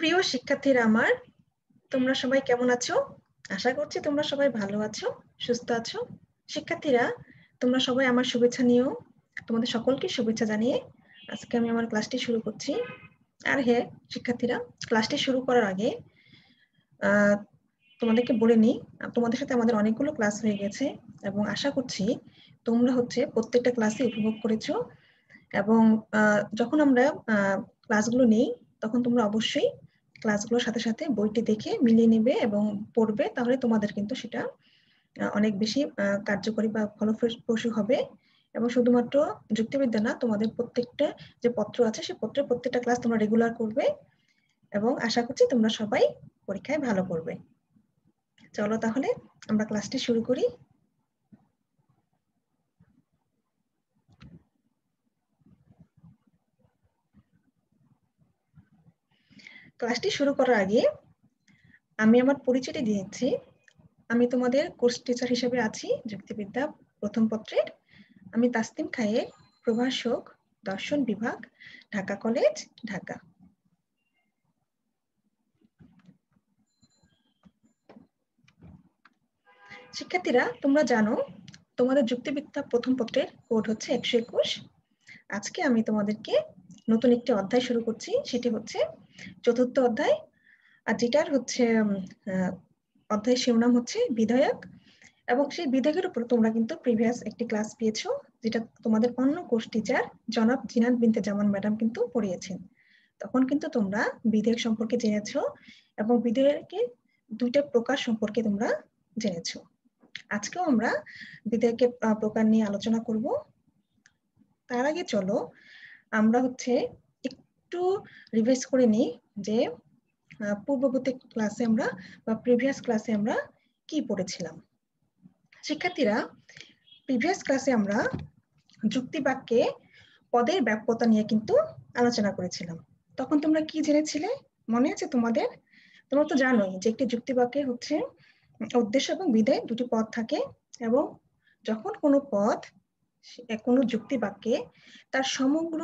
প্রিয় শিক্ষার্থীরা আমার, তোমরা সবাই কেমন আছো? আশা করছি তোমরা সবাই ভালো আছো, সুস্থ আছো। শিক্ষার্থীরা, তোমরা সবাই আমার শুভেচ্ছা নিও। তোমাদের সকলকে শুভেচ্ছা জানিয়ে আজকে আমি আমার ক্লাসটি শুরু করছি। আর হ্যাঁ শিক্ষার্থীরা, ক্লাসটি শুরু করার আগে তোমাদেরকে বলে নিই, তোমাদের সাথে আমাদের অনেকগুলো ক্লাস হয়ে গেছে এবং আশা করছি তোমরা প্রত্যেকটা ক্লাসে উপভোগ করেছো। এবং যখন আমরা ক্লাসগুলো নেই তখন তোমরা অবশ্যই ক্লাসগুলোর সাথে সাথে বইটি দেখে মিলিয়ে নেবে এবং পড়বে, তাহলে তোমাদের কিন্তু সেটা অনেক বেশি কার্যকরী বা ফলপ্রসূ হবে। এবং শুধুমাত্র যুক্তিবিদ্যা না, তোমাদের প্রত্যেকটা যে পত্র আছে সে পত্রের প্রত্যেকটা ক্লাস তোমরা রেগুলার করবে এবং আশা করছি তোমরা সবাই পরীক্ষায় ভালো করবে। চলো তাহলে আমরা ক্লাসটি শুরু করি। ক্লাসটি শুরু করার আগে আমি আমার পরিচয়টি দিয়েছি। আমি তোমাদের কোর্স টিচার হিসেবে আছি যুক্তিবিদ্যা প্রথম পত্রের। আমি তাসনিম খায়ের, প্রভাষক, দর্শন বিভাগ, ঢাকা কলেজ, ঢাকা। শিক্ষার্থীরা, তোমরা জানো তোমাদের যুক্তিবিদ্যা প্রথম পত্রের কোড হচ্ছে 121। আজকে আমি তোমাদেরকে নতুন একটি অধ্যায় শুরু করছি, সেটি হচ্ছে চতুর্থ অধ্যায়। আর যেটার হচ্ছে অধ্যায়ের শিরোনাম হচ্ছে বিধায়ক। এবং সেই বিধায়কের উপর তোমরা কিন্তু প্রিভিয়াস একটি ক্লাস পেয়েছো, যেটা তোমাদের অন্য কোর্স টিচার জনাব জিনাত বিনতে জামান ম্যাডাম কিন্তু পড়িয়েছেন। তখন কিন্তু তোমরা বিধায়ক সম্পর্কে জেনেছো এবং বিধায়কের দুইটা প্রকার সম্পর্কে তোমরা জেনেছো। আজকেও আমরা বিধায়কের প্রকার নিয়ে আলোচনা করব। তার আগে চলো আমরা একটু রিভাইজ করে নিই যে পূর্ববর্তী ক্লাসে আমরা বা প্রিভিয়াস ক্লাসে আমরা কি পড়েছিলাম। শিক্ষার্থীরা, প্রিভিয়াস ক্লাসে আমরা যুক্তি বাক্যে পদের ব্যাপ্যতা নিয়ে কিন্তু আলোচনা করেছিলাম। তখন তোমরা কি জেনেছিলে মনে আছে তোমাদের? তোমরা তো জানোই যে একটি যুক্তি বাক্যে উদ্দেশ্য এবং বিধেয় দুটি পদ থাকে এবং যখন কোনো পদ কোনো যুক্তি বাক্যে তার সমগ্র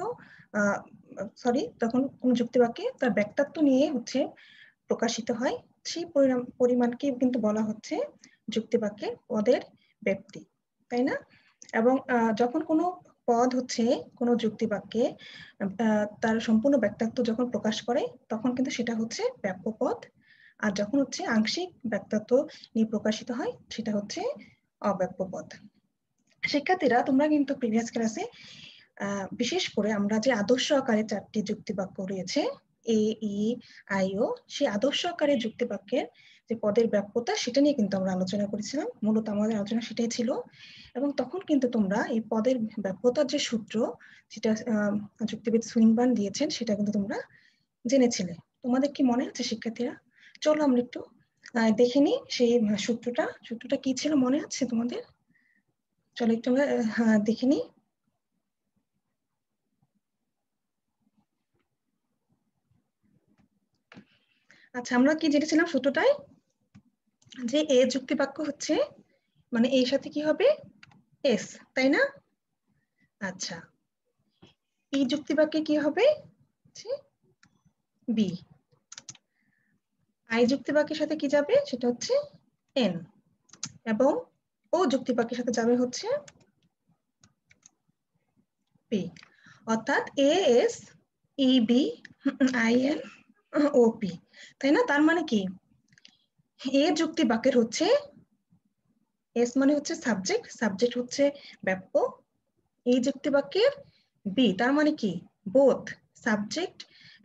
তখন কোনো যুক্তি বাক্যে তার ব্যক্তাত্ব নিয়ে প্রকাশিত হয়, সেই পরিমাণকে কিন্তু বলা হচ্ছে যুক্তি বাক্যের পদের ব্যাপ্তি, তাই না? এবং যখন কোনো পদ কোনো যুক্তি বাক্যে তার সম্পূর্ণ ব্যক্তাত্ব যখন প্রকাশ করে তখন কিন্তু সেটা হচ্ছে ব্যাপ্য পদ। আর যখন আংশিক ব্যক্তাত্ব নিয়ে প্রকাশিত হয় সেটা হচ্ছে অব্যাপ্য পদ। শিক্ষার্থীরা, তোমরা কিন্তু প্রিভিয়াস ক্লাসে বিশেষ করে আমরা যে আদর্শ আকারে 4টি যুক্তি বাক্য রয়েছে এ, ই, আই, ও, সেই আদর্শ আকারে যুক্তি বাক্যের যে পদের ব্যাপ্যতা সেটা নিয়ে কিন্তু আমরা আলোচনা করেছিলাম। মূলত আমাদের আলোচনা সেটাই ছিল। এবং তখন কিন্তু তোমরা এই পদের ব্যাপ্যতার যে সূত্র যেটা যুক্তিবিদ সুইনবার্ন দিয়েছেন সেটা কিন্তু তোমরা জেনেছিলে। তোমাদের কি মনে আছে শিক্ষার্থীরা? চলো আমরা একটু দেখে নিই সেই সূত্রটা কি ছিল, মনে আছে তোমাদের? চলো একটু আমরা দেখে নিই। আচ্ছা, আমরা কি জেনেছিলাম সূত্রটায়? যে এ যুক্তি বাক্য মানে এর সাথে কি হবে? এস, তাই না? আচ্ছা, ই যুক্তি বাক্যে কি হবে? বি। আই যুক্তি বাক্যের সাথে কি যাবে? সেটা হচ্ছে এন। এবং ও যুক্তি বাক্যের সাথে যাবে হচ্ছে পি। অর্থাৎ A S E B I N O P, তাই না? তার মানে কি এ যুক্তি বাক্যের এস মানে সাবজেক্ট, সাবজেক্ট ব্যাপ্য। এই যুক্তি বাক্যের বি তার মানে কি বোথ সাবজেক্ট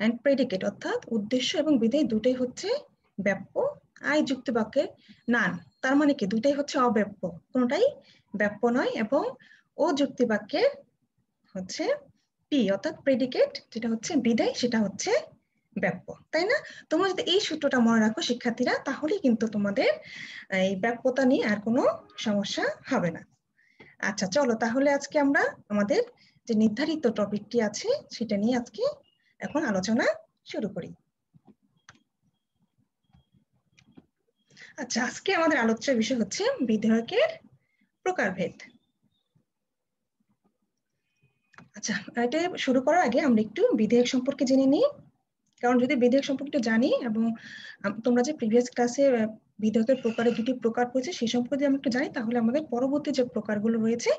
এন্ড প্রেডিকেট, অর্থাৎ উদ্দেশ্য এবং বিধেয় দুটোই ব্যাপ্য। আই যুক্তি বাক্যের নান তার মানে কি দুটাই অব্যাপ্য, কোনটাই ব্যাপ্য নয়। এবং ও যুক্তি বাক্যের পি অর্থাৎ প্রেডিকেট যেটা বিধেয় সেটা ব্যাপ্য, তাই না? তোমরা যদি এই সূত্রটা মনে রাখো শিক্ষার্থীরা, তাহলেই কিন্তু তোমাদের এই ব্যাপ্যতা নিয়ে আর কোনো সমস্যা হবে না। আচ্ছা, চলো তাহলে আজকে আমরা আমাদের যে নির্ধারিত টপিকটি আছে সেটা নিয়ে এখন আলোচনা শুরু করি। আচ্ছা, আজকে আমাদের আলোচ্য বিষয় বিধেয়কের প্রকারভেদ। আচ্ছা, এটা শুরু করার আগে আমরা একটু বিধেয়ক সম্পর্কে জেনে নিই। কারণ যদি বিধেয়ক সম্পর্কে জানি এবং তোমরা যে প্রিভিয়াস ক্লাসে বিধেয়কের প্রকারে দুটি প্রকার রয়েছে সেই সম্পর্কে যদি আমরা একটু জানি তাহলে আমাদের পরবর্তী যে প্রকারগুলো রয়েছে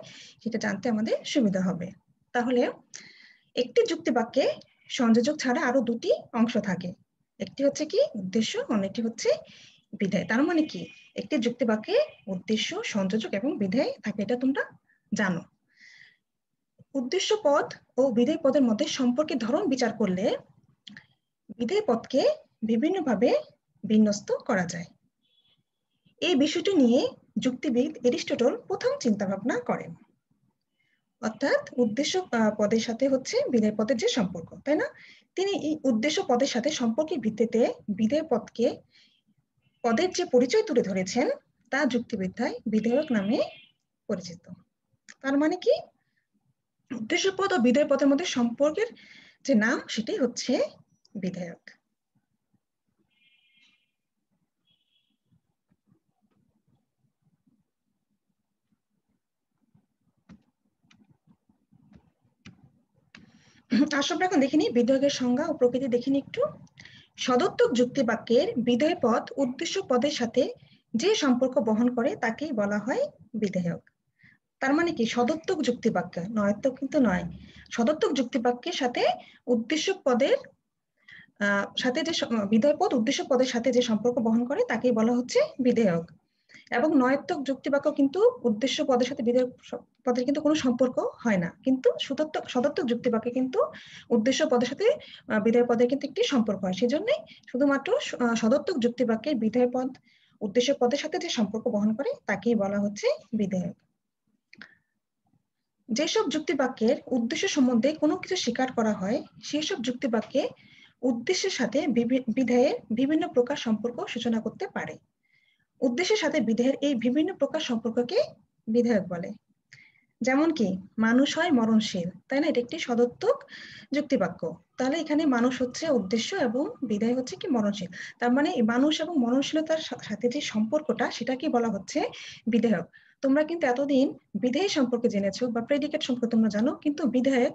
সেটা জানতে আমাদের সুবিধা হবে। তাহলে একটি যুক্তি বাক্যে সংযোজক ছাড়া আরো দুটি অংশ থাকে, একটি হচ্ছে কি উদ্দেশ্য, অন্যটি হচ্ছে বিধেয়। তার মানে কি একটি যুক্তি বাক্যে উদ্দেশ্য, সংযোজক এবং বিধেয় থাকে, এটা তোমরা জানো। উদ্দেশ্য পদ ও বিধেয় পদের মধ্যে সম্পর্কের ধরন বিচার করলে বিধেয় পদকে বিভিন্নভাবে বিন্যস্ত করা যায়। এই বিষয়টি নিয়ে যুক্তিবিদ এরিস্টটল প্রথম চিন্তা ভাবনা করেন। অর্থাৎ উদ্দেশ্য পদের সাথে হচ্ছে বিধেয় পদের যে সম্পর্ক, তাই না? তিনি এই উদ্দেশ্য পদের সাথে সম্পর্কের ভিত্তিতে বিধেয় পদকে পদের যে পরিচয় তুলে ধরেছেন তা যুক্তিবিদ্যায় বিধেয়ক নামে পরিচিত। তার মানে কি উদ্দেশ্য পদ ও বিধেয় পদের মধ্যে সম্পর্কের যে নাম সেটাই হচ্ছে বিধেয়ক। আসলে এখন দেখিনি বিধেয়কের সংজ্ঞা ও প্রকৃতি দেখিনি একটু। সদর্থক যুক্তি বাক্যের বিধেয় পদ উদ্দেশ্য পদের সাথে যে সম্পর্ক বহন করে তাকেই বলা হয় বিধেয়ক। তার মানে কি সদর্থক যুক্তি বাক্য, নয়ার্থক কিন্তু নয়, সদর্থক যুক্তি বাক্যের সাথে উদ্দেশ্য পদের সাথে যে বিধেয় পদ উদ্দেশ্য পদের সাথে যে সম্পর্ক বহন করে তাকেই বলা হচ্ছে বিধেয়ক। এবং নয়ার্থক যুক্তি বাক্য কিন্তু উদ্দেশ্য পদের সাথে বিধেয় পদের কিন্তু কোনো সম্পর্ক হয় না, কিন্তু সদর্থক যুক্তি বাক্যে কিন্তু উদ্দেশ্য পদের সাথে বিধেয় পদের কিন্তু একটি সম্পর্ক হয়। সেজন্যই শুধুমাত্র সদর্থক যুক্তি বাক্যের বিধেয় পদ উদ্দেশ্য পদের সাথে যে সম্পর্ক বহন করে তাকেই বলা হচ্ছে বিধেয়ক। যেসব যুক্তি বাক্যের উদ্দেশ্য সম্বন্ধে কোনো কিছু স্বীকার করা হয় সেসব যুক্তি বাক্যে উদ্দেশ্যের সাথে বিধেয়ের বিভিন্ন প্রকার সম্পর্ক সূচনা করতে পারে। উদ্দেশ্যের সাথে বিধেয়ের এই বিভিন্ন প্রকার সম্পর্ককে বিধেয়ক বলে। যেমন কি মানুষ হয় মরণশীল, তাই না? এটা একটি সদর্থক যুক্তি বাক্য। তাহলে এখানে মানুষ হচ্ছে উদ্দেশ্য এবং বিধেয় হচ্ছে কি মরণশীল। তার মানে মানুষ এবং মরণশীলতার সাথে যে সম্পর্কটা সেটাকে বলা হচ্ছে বিধেয়ক। তোমরা কিন্তু এতদিন বিধেয় সম্পর্কে জেনেছো বা প্রেডিকেট সম্পর্কে তোমরা জানো, কিন্তু বিধেয়ক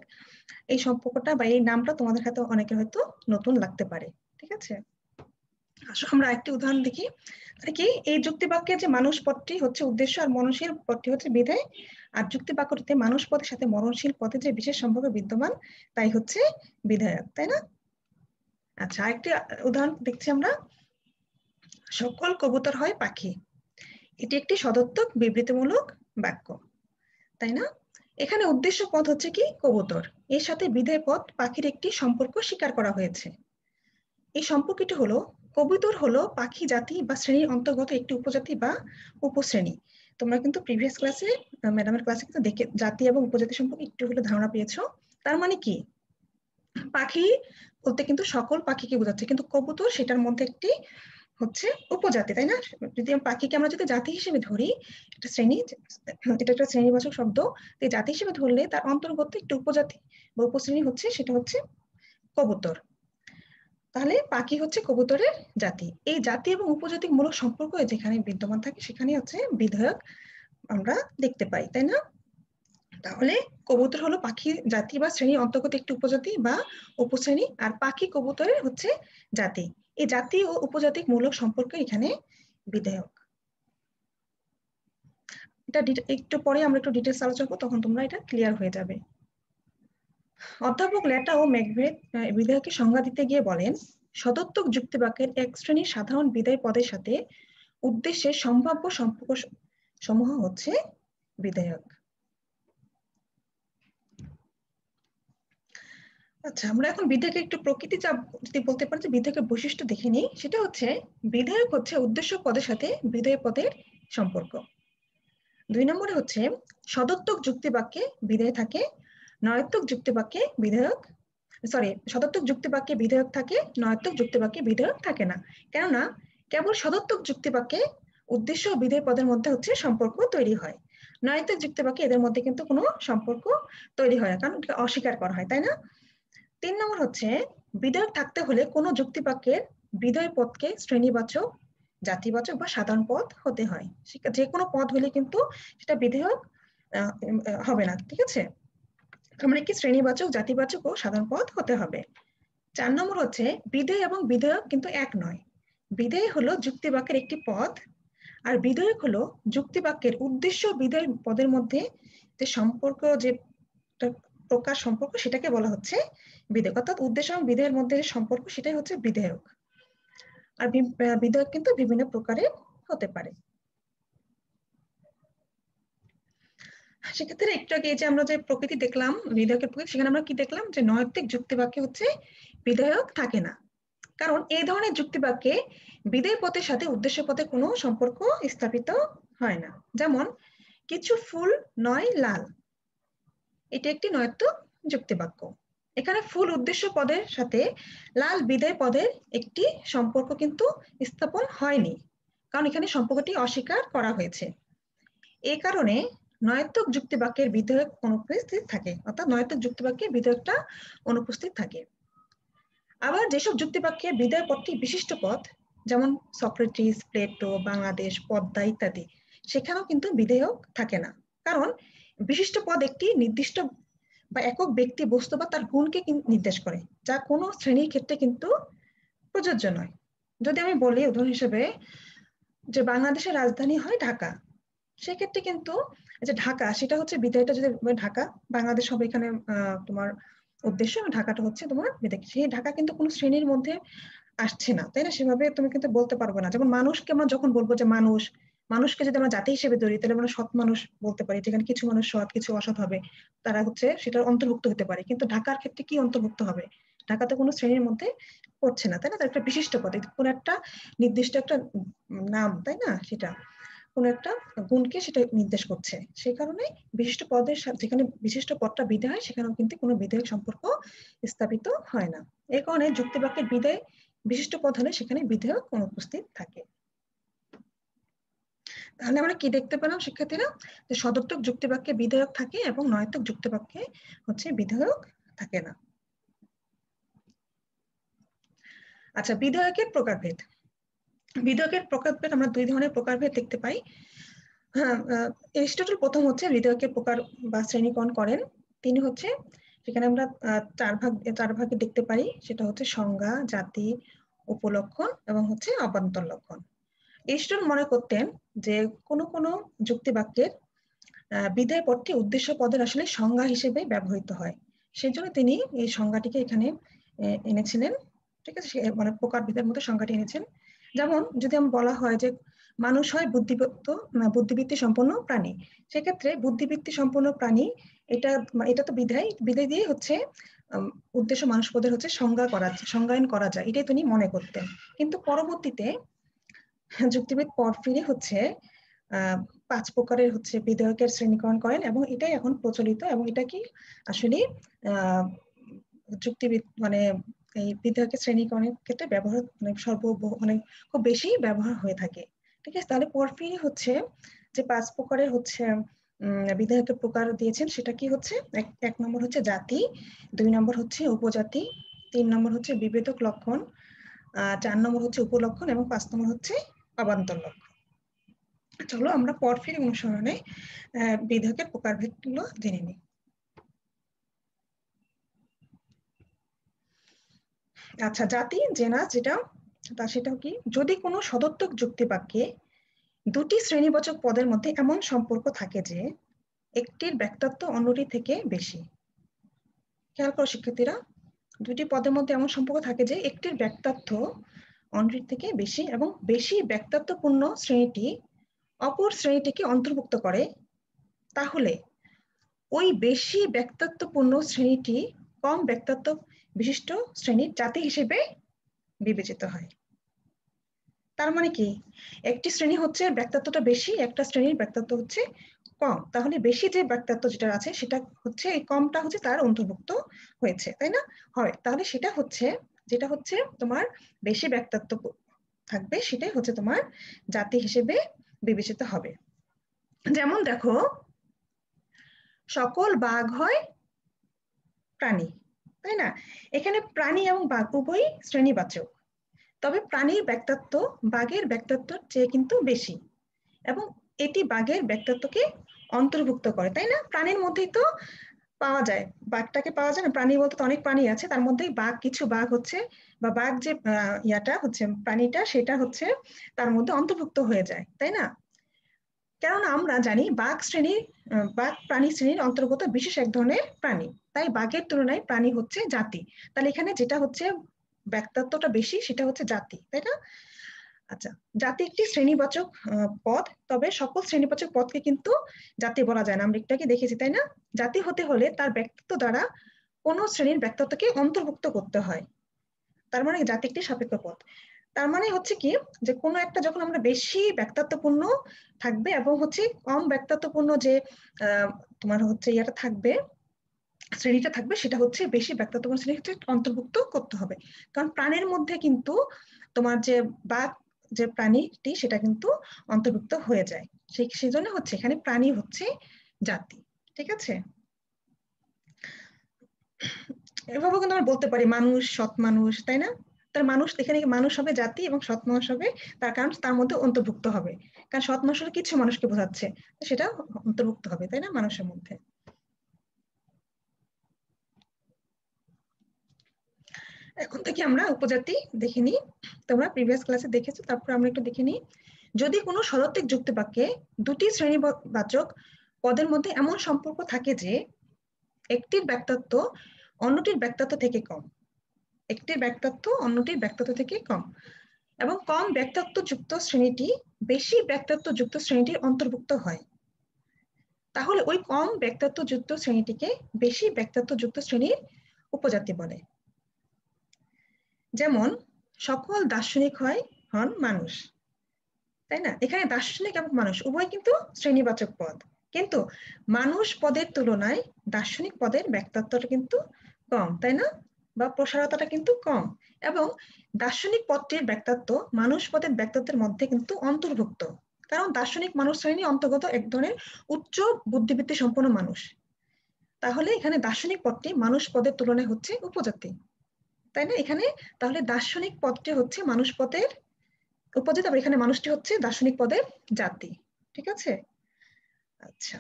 এই সম্পর্কটা বা এই নামটা তোমাদের হাতে অনেকের হয়তো নতুন লাগতে পারে। ঠিক আছে, আসলে আমরা একটি উদাহরণ দেখি কি এই যুক্তি বাক্যে যে মানুষ পদটি হচ্ছে উদ্দেশ্য আর মরণশীল পদটি হচ্ছে বিধেয়, আর যুক্তি বাক্যটিতে মানুষ পদের সাথে মরণশীল পদের যে বিশেষ সম্পর্ক বিদ্যমান তাই হচ্ছে বিধেয়ক, তাই না? আচ্ছা, আরেকটি উদাহরণ দেখছি আমরা। সকল কবুতর হয় পাখি, এটি একটি সদর্থক বিবৃতিমূলক বাক্য, তাই না? এখানে উদ্দেশ্য পদ হচ্ছে কি কবুতর, এর সাথে বিধেয় পদ পাখির একটি সম্পর্ক স্বীকার করা হয়েছে। এই সম্পর্কটি হলো কবুতর হলো পাখি জাতি বা শ্রেণীর অন্তর্গত একটি উপজাতি বা উপশ্রেণী। তোমরা কিন্তু প্রিভিয়াস ক্লাসে ম্যাডামের ক্লাসে কিন্তু দেখে জাতি এবং উপজাতি সম্পর্কে একটু হলে ধারণা পেয়েছো। তার মানে কি পাখি বলতে কিন্তু সকল পাখিকে বোঝাচ্ছে, কিন্তু কবুতর সেটার মধ্যে একটি হচ্ছে উপজাতি, তাই না? যদি পাখিকে আমরা যদি জাতি হিসেবে ধরি, একটা শ্রেণী, এটা একটা শ্রেণীবাচক শব্দ, জাতি হিসেবে ধরলে তার অন্তর্গত একটি উপজাতি বা উপশ্রেণী হচ্ছে সেটা হচ্ছে কবুতর। তাহলে পাখি হচ্ছে কবুতরের জাতি। এই জাতি এবং উপজাতিক মূলক সম্পর্ক যেখানে বিদ্যমান থাকে সেখানে হচ্ছে বিধেয়ক আমরা দেখতে পাই, তাই না? তাহলে কবুতর হলো পাখি জাতি বা শ্রেণীর অন্তর্গত একটি উপজাতি বা উপশ্রেণী, আর পাখি কবুতরের হচ্ছে জাতি। এই জাতি ও উপজাতিক মূলক সম্পর্ক এখানে বিধেয়ক। এটা একটু পরে আমরা একটু ডিটেলস আলোচনা করব, তখন তোমরা এটা ক্লিয়ার হয়ে যাবে। অধ্যাপক লেটা ও ম্যাকগ্রেথ বিধেয়কের সংজ্ঞা দিতে গিয়ে বলেন, সদর্থক যুক্তিবাক্যের এক শ্রেণীর সাধারণ বিধেয় পদের সাথে উদ্দেশ্যের সম্ভাব্য সম্পর্ক সমূহ হচ্ছে বিধেয়ক। আচ্ছা, আমরা এখন বিধেয়কের একটু প্রকৃতি যদি বলতে পারি যে বিধেয়কের বৈশিষ্ট্য দেখে নিই, সেটা হচ্ছে বিধেয়ক হচ্ছে উদ্দেশ্য পদের সাথে বিধেয় পদের সম্পর্ক। 2 নম্বরে হচ্ছে সদর্থক যুক্তি বাক্যে বিধেয় থাকে, নয়ার্থক যুক্তি বাক্যে বিধেয়ক সদর্থক যুক্তি বাক্যে বিধেয়ক থাকে, নয়ার্থক যুক্তি বাক্যে বিধেয়ক থাকে না। কেননা কেবল সদর্থক যুক্তি বাক্যে উদ্দেশ্য ও বিধেয় পদের মধ্যে হচ্ছে সম্পর্ক তৈরি হয়, নয়ার্থক যুক্তি বাক্যে এদের মধ্যে কিন্তু কোনো সম্পর্ক তৈরি হয় না, কারণ অস্বীকার করা হয়, তাই না? 3 নম্বর হচ্ছে বিধেয়ক থাকতে হলে কোনো যুক্তি বাক্যের বিধেয় পদকে শ্রেণীবাচক, জাতিবাচক বা সাধারণ পদ হতে হয়। যে কোনো পদ হলে কিন্তু সেটা বিধেয়ক হবে না, ঠিক আছে? আমরা কি শ্রেণীবাচক, জাতিবাচক ও সাধারণ পদ হতে হবে। 4 নম্বর হচ্ছে বিধেয় এবং বিধেয়ক কিন্তু এক নয়। বিধেয় হলো যুক্তিবাক্যের একটি পদ, আর বিধেয়ক হলো যুক্তিবাক্যের উদ্দেশ্য বিধেয় পদের মধ্যে যে সম্পর্ক, যে প্রকার সম্পর্ক, সেটাকে বলা হচ্ছে বিধেয়ক। অর্থাৎ উদ্দেশ্য এবং বিধেয়ের মধ্যে যে সম্পর্ক, সেটাই হচ্ছে বিধেয়ক। আর বিধেয়ক কিন্তু বিভিন্ন প্রকারের হতে পারে। সেক্ষেত্রে একটু আগে যে আমরা যে প্রকৃতি দেখলাম, বিধেয়কের প্রকৃতি, সেখানে আমরা কি দেখলাম যে নৈতিক যুক্তিবাক্যে হচ্ছে বিধেয়ক থাকে না, কারণ এই ধরনের যুক্তিবাক্যে বিধেয় পদের সাথে উদ্দেশ্য পদের কোনো সম্পর্ক স্থাপিত হয় না। যেমন কিছু ফুল নয় লাল, এটি একটি নৈতিক যুক্তিবাক্য। এখানে ফুল উদ্দেশ্য পদের সাথে লাল বিধেয় পদের একটি সম্পর্ক কিন্তু স্থাপন হয়নি, কারণ এখানে সম্পর্কটি অস্বীকার করা হয়েছে। এই কারণে নৈতিক যুক্তিবাক্যের বিধেয়ক অনুপস্থিত থাকে, অর্থাৎ নৈতিক যুক্তিবাক্যে বিধেয়কটা অনুপস্থিত থাকে। আবার যেসব যুক্তিবাক্যে বিধেয় পদটি বিশিষ্ট পদ, যেমন সক্রেটিস, প্লেটো, বাংলাদেশ, পদ্মা ইত্যাদি, সেখানেও কিন্তু বিধেয়ক থাকে না, কারণ বিশিষ্ট পদ একটি নির্দিষ্ট বা একক ব্যক্তি, বস্তু বা তার গুণকে নির্দেশ করে, যা কোনো শ্রেণীর ক্ষেত্রে কিন্তু প্রযোজ্য নয়। যদি আমি বলি উদাহরণ হিসেবে যে বাংলাদেশের রাজধানী হয় ঢাকা, সেক্ষেত্রে কিন্তু যে ঢাকা, সেটা হচ্ছে বিধেয়টা, যদি ঢাকা বাংলাদেশ হবে এখানে তোমার উদ্দেশ্য, ঢাকাটা হচ্ছে তোমার বিধেয়, সেই ঢাকা কিন্তু কোনো শ্রেণীর মধ্যে আসছে না, তাই না? সেভাবে তুমি কিন্তু বলতে পারবে না। যেমন মানুষকে আমরা যখন বলবো যে মানুষ, মানুষকে যদি আমরা জাতি হিসেবে ধরি, তাহলে আমরা সৎ মানুষ বলতে পারি, যেখানে কিছু মানুষ সৎ, কিছু অসৎ হবে, তারা হচ্ছে সেটার অন্তর্ভুক্ত হতে পারে। কিন্তু ঢাকার ক্ষেত্রে কি অন্তর্ভুক্ত হবে? ঢাকাতে কোনো শ্রেণীর মধ্যে পড়ছে না, তাই না? তার একটা বিশিষ্ট পদ, কোন একটা নির্দিষ্ট একটা নাম, তাই না? সেটা কোন একটা গুণকে সেটা নির্দেশ করছে। সেই কারণে বিশিষ্ট পদের সাথে, যেখানে বিশিষ্ট পদটা বিধেয় হয়, সেখানেও কিন্তু কোনো বিধেয়ক সম্পর্ক স্থাপিত হয় না। এই কারণে যুক্তিবাক্যের বিধেয় বিশিষ্ট পদ হলে সেখানে বিধেয়ক অনুপস্থিত থাকে। তাহলে আমরা কি দেখতে পেলাম শিক্ষার্থীরা, যে সদর্থক যুক্তিবাক্যে বিধেয়ক থাকে এবং নৈতিক যুক্তিবাক্যে হচ্ছে বিধেয়ক থাকে না। আচ্ছা, বিধেয়কের প্রকারভেদ। বিধেয়কের প্রকারভেদ আমরা দুই ধরনের প্রকারভেদ দেখতে পাই। হ্যাঁ, এরিস্টটল প্রথম হচ্ছে বিধেয়কের প্রকার বা শ্রেণীকরণ করেন। তিনি হচ্ছে, সেখানে আমরা চার ভাগে দেখতে পাই, সেটা হচ্ছে সংজ্ঞা, জাতি, উপলক্ষণ এবং হচ্ছে অবান্তর লক্ষণ। এরিস্টটল মনে করতেন যে কোনো কোনো যুক্তিবাক্যের বিধেয় পদটি উদ্দেশ্য পদের আসলে সংজ্ঞা হিসেবে ব্যবহৃত হয়, সেই জন্য তিনি এই সংজ্ঞাটিকে এখানে এনেছিলেন। ঠিক আছে, মানে প্রকারভেদের মধ্যে সংজ্ঞাটি এনেছেন। যেমন যদি আমি বলা হয় যে মানুষ হয় বুদ্ধিবৃত্তি সম্পন্ন প্রাণী, সেক্ষেত্রে বুদ্ধিবৃত্তি সম্পন্ন প্রাণী, এটা তো বিধেয় দিয়ে হচ্ছে উদ্দেশ্য মানুষ পদের হচ্ছে সংজ্ঞায়ন করা যায়, এটাই তিনি মনে করতেন। কিন্তু পরবর্তীতে যুক্তিবিদ পরফিরি হচ্ছে 5 প্রকারের হচ্ছে বিধেয়কের শ্রেণীকরণ করেন, এবং এটাই এখন প্রচলিত, এবং এটা কি আসলে যুক্তিবিদ মানে এই বিধেয়কের শ্রেণীকরণের ক্ষেত্রে ব্যবহার মানে খুব বেশি ব্যবহার হয়ে থাকে। ঠিক আছে, তাহলে পরফিরি হচ্ছে যে 5 প্রকারের হচ্ছে বিধেয়কের প্রকার দিয়েছেন, সেটা কি হচ্ছে, এক নম্বর হচ্ছে জাতি, 2 নম্বর হচ্ছে উপজাতি, 3 নম্বর হচ্ছে বিভেদক লক্ষণ, 4 নম্বর হচ্ছে উপলক্ষণ, এবং 5 নম্বর হচ্ছে অবান্তর লক্ষণ। চলো আমরা পরফিরি অনুসরণে বিধেয়কের প্রকারভেদগুলো জেনে নিই। আচ্ছা, জাতি জেনা যেটা, সেটাও কি, যদি কোনো সদর্থক যুক্তিবাক্যে দুটি শ্রেণীবাচক পদের মধ্যে এমন সম্পর্ক থাকে যে একটির ব্যক্তত্ব অন্যটি থেকে বেশি। খেয়াল করো শিক্ষার্থীরা, দুটি পদের মধ্যে এমন সম্পর্ক থাকে যে একটির ব্যক্তত্ব অন্যটির থেকে বেশি, এবং বেশি ব্যক্তত্বপূর্ণ শ্রেণীটি অপর শ্রেণীটিকে অন্তর্ভুক্ত করে, তাহলে ওই বেশি ব্যক্তত্বপূর্ণ শ্রেণীটি কম ব্যক্তত্ব বিশিষ্ট শ্রেণীর জাতি হিসেবে বিবেচিত হয়। তার মানে কি, একটি শ্রেণী হচ্ছে ব্যক্তত্বটা বেশি, একটা শ্রেণীর ব্যক্তত্ব হচ্ছে কম, তাহলে বেশি যে ব্যক্তত্ব যেটা আছে সেটা হচ্ছে, এই কমটা হচ্ছে তার অন্তর্ভুক্ত হয়েছে, তাই না? হয়, তাহলে সেটা হচ্ছে, যেটা হচ্ছে তোমার বেশি ব্যক্তত্ব থাকবে, সেটাই হচ্ছে তোমার জাতি হিসেবে বিবেচিত হবে। যেমন দেখো, সকল বাঘ হয় প্রাণী, তাই না? এখানে প্রাণী এবং বাঘ উভয়ই শ্রেণীবাচক, তবে প্রাণীর ব্যক্তত্ব বাঘের ব্যক্তত্বের চেয়ে কিন্তু বেশি, এবং এটি বাঘের ব্যক্তত্বকে অন্তর্ভুক্ত করে, তাই না? প্রাণীর মধ্যেই তো পাওয়া যায়, বাঘটাকে পাওয়া যায় না, প্রাণী বলতে তো অনেক প্রাণী আছে, তার মধ্যে বাঘ, কিছু বাঘ হচ্ছে বা বাঘ যে ইয়াটা হচ্ছে প্রাণীটা, সেটা হচ্ছে তার মধ্যে অন্তর্ভুক্ত হয়ে যায়, তাই না? কেননা আমরা জানি বাঘ শ্রেণীর বাঘ প্রাণী শ্রেণীর অন্তর্গত বিশেষ এক ধরনের প্রাণী, তাই বাঘের তুলনায় প্রাণী হচ্ছে জাতি। তাহলে এখানে যেটা হচ্ছে ব্যক্তত্বটা বেশি সেটা হচ্ছে জাতি, তাই না? আচ্ছা, জাতি একটি শ্রেণীবাচক পদ, তবে সকল শ্রেণীবাচক পদকে কিন্তু জাতি বলা যায় না, আমরা একটু আগে দেখেছি, তাই না? জাতি হতে হলে তার ব্যক্তিত্ব দ্বারা কোন শ্রেণীর ব্যক্তিত্বকে অন্তর্ভুক্ত করতে হয়, তার মানে জাতি একটি সাপেক্ষ পদ। তার মানে হচ্ছে কি, যে কোনো একটা যখন আমরা বেশি ব্যক্তিত্বপূর্ণ থাকবে এবং হচ্ছে কম ব্যক্তিত্বপূর্ণ যে তোমার হচ্ছে ইয়াটা থাকবে, শ্রেণীটা থাকবে, সেটা হচ্ছে বেশি ব্যক্তিত্বপূর্ণ শ্রেণী অন্তর্ভুক্ত করতে হবে। কারণ প্রাণীর মধ্যে কিন্তু তোমার যে বাঘ যে প্রাণীটি সেটা কিন্তু অন্তর্ভুক্ত হয়ে যায়, সেই জন্য হচ্ছে এখানে প্রাণী হচ্ছে জাতি। ঠিক আছে, এভাবে কিন্তু আমরা বলতে পারি মানুষ, সৎ মানুষ, তাই না? তার মানুষ, এখানে মানুষ হবে জাতি এবং সৎ মানুষ হবে তার, কারণ তার মধ্যে অন্তর্ভুক্ত হবে, কারণ সৎ মানুষ হলে কিছু মানুষকে বোঝাচ্ছে, সেটা অন্তর্ভুক্ত হবে, তাই না, মানুষের মধ্যে। এখন থেকে আমরা উপজাতি দেখে নিই, তোমরা প্রিভিয়াস ক্লাসে দেখেছো, তারপর আমরা একটু দেখে নিই। যদি কোনো সদর্থক যুক্ত বাক্যে দুটি শ্রেণীবাচক পদের মধ্যে এমন সম্পর্ক থাকে যে একটির ব্যক্তিত্ব অন্যটির ব্যক্তিত্ব থেকে কম, একটির ব্যক্তিত্ব অন্যটির ব্যক্তিত্ব থেকে কম, এবং কম ব্যক্তিত্ব যুক্ত শ্রেণীটি বেশি ব্যক্তিত্ব যুক্ত শ্রেণীটির অন্তর্ভুক্ত হয়, তাহলে ওই কম ব্যক্তিত্ব যুক্ত শ্রেণীটিকে বেশি ব্যক্তিত্ব যুক্ত শ্রেণীর উপজাতি বলে। যেমন সকল দার্শনিক হন মানুষ, তাই না? এখানে দার্শনিক এবং মানুষ উভয় কিন্তু শ্রেণীবাচক পদ, কিন্তু মানুষ পদের তুলনায় দার্শনিক পদের ব্যক্তিত্বটা কিন্তু কম, তাই না? বা প্রসারতাটা কিন্তু কম, এবং দার্শনিক পদটির ব্যক্তিত্ব মানুষ পদের ব্যক্তিত্বের মধ্যে কিন্তু অন্তর্ভুক্ত, কারণ দার্শনিক মানুষ শ্রেণী অন্তর্গত এক ধরনের উচ্চ বুদ্ধিবৃত্তি সম্পন্ন মানুষ। তাহলে এখানে দার্শনিক পদটি মানুষ পদের তুলনায় হচ্ছে উপজাতি, তাই না? এখানে তাহলে দার্শনিক পদটি হচ্ছে মানুষ পদের উপজাতি, আবার এখানে মানুষটি হচ্ছে দার্শনিক পদের জাতি। ঠিক আছে, আচ্ছা,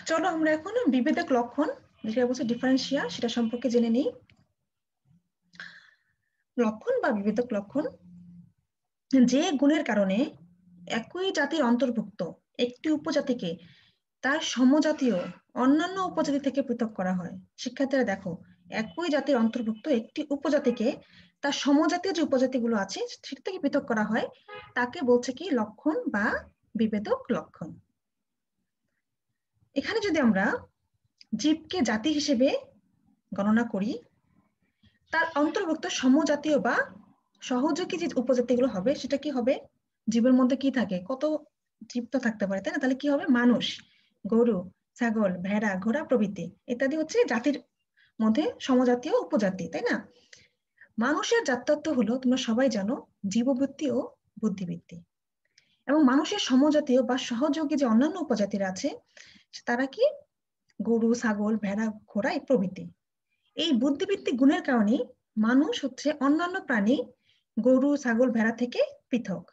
চলো আমরা এখন বিভেদক লক্ষণ, যেটা বলছে ডিফারেন্সিয়া, সেটা সম্পর্কে জেনে নিই। লক্ষণ বা বিভেদক লক্ষণ, যে গুণের কারণে একই জাতির অন্তর্ভুক্ত একটি উপজাতিকে তার সমজাতীয় অন্যান্য উপজাতি থেকে পৃথক করা হয়। শিক্ষার্থীরা দেখো, একই জাতির অন্তর্ভুক্ত একটি উপজাতিকে তার সমজাতীয় যে উপজাতিগুলো আছে সেটা থেকে পৃথক করা হয়, তাকে বলছে কি লক্ষণ বা বিভেদক লক্ষণ। এখানে যদি আমরা জীবকে জাতি হিসেবে গণনা করি, তার অন্তর্ভুক্ত সমজাতীয় বা সহযোগী যে উপজাতিগুলো হবে সেটা কি হবে, জীবের মধ্যে কি থাকে, কত জীব তো থাকতে পারে, তাই না? তাহলে কি হবে, মানুষ, গরু, ছাগল, ভেড়া, ঘোড়া প্রভৃতি ইত্যাদি হচ্ছে জাতির মধ্যে সমজাতীয় উপজাতি, তাই না? মানুষের জাততত্ত্ব হলো, তোমরা সবাই জানো, জীববৃত্তি ও বুদ্ধিবৃত্তি, এবং মানুষের সমজাতীয় বা সহযোগী যে অন্যান্য উপজাতিরা আছে তারা কি, গরু, ছাগল, ভেড়া, ঘোড়া প্রভৃতি। এই বুদ্ধিবৃত্তিক গুণের কারণে মানুষ হচ্ছে অন্যান্য প্রাণী গরু, ছাগল, ভেড়া থেকে পৃথক।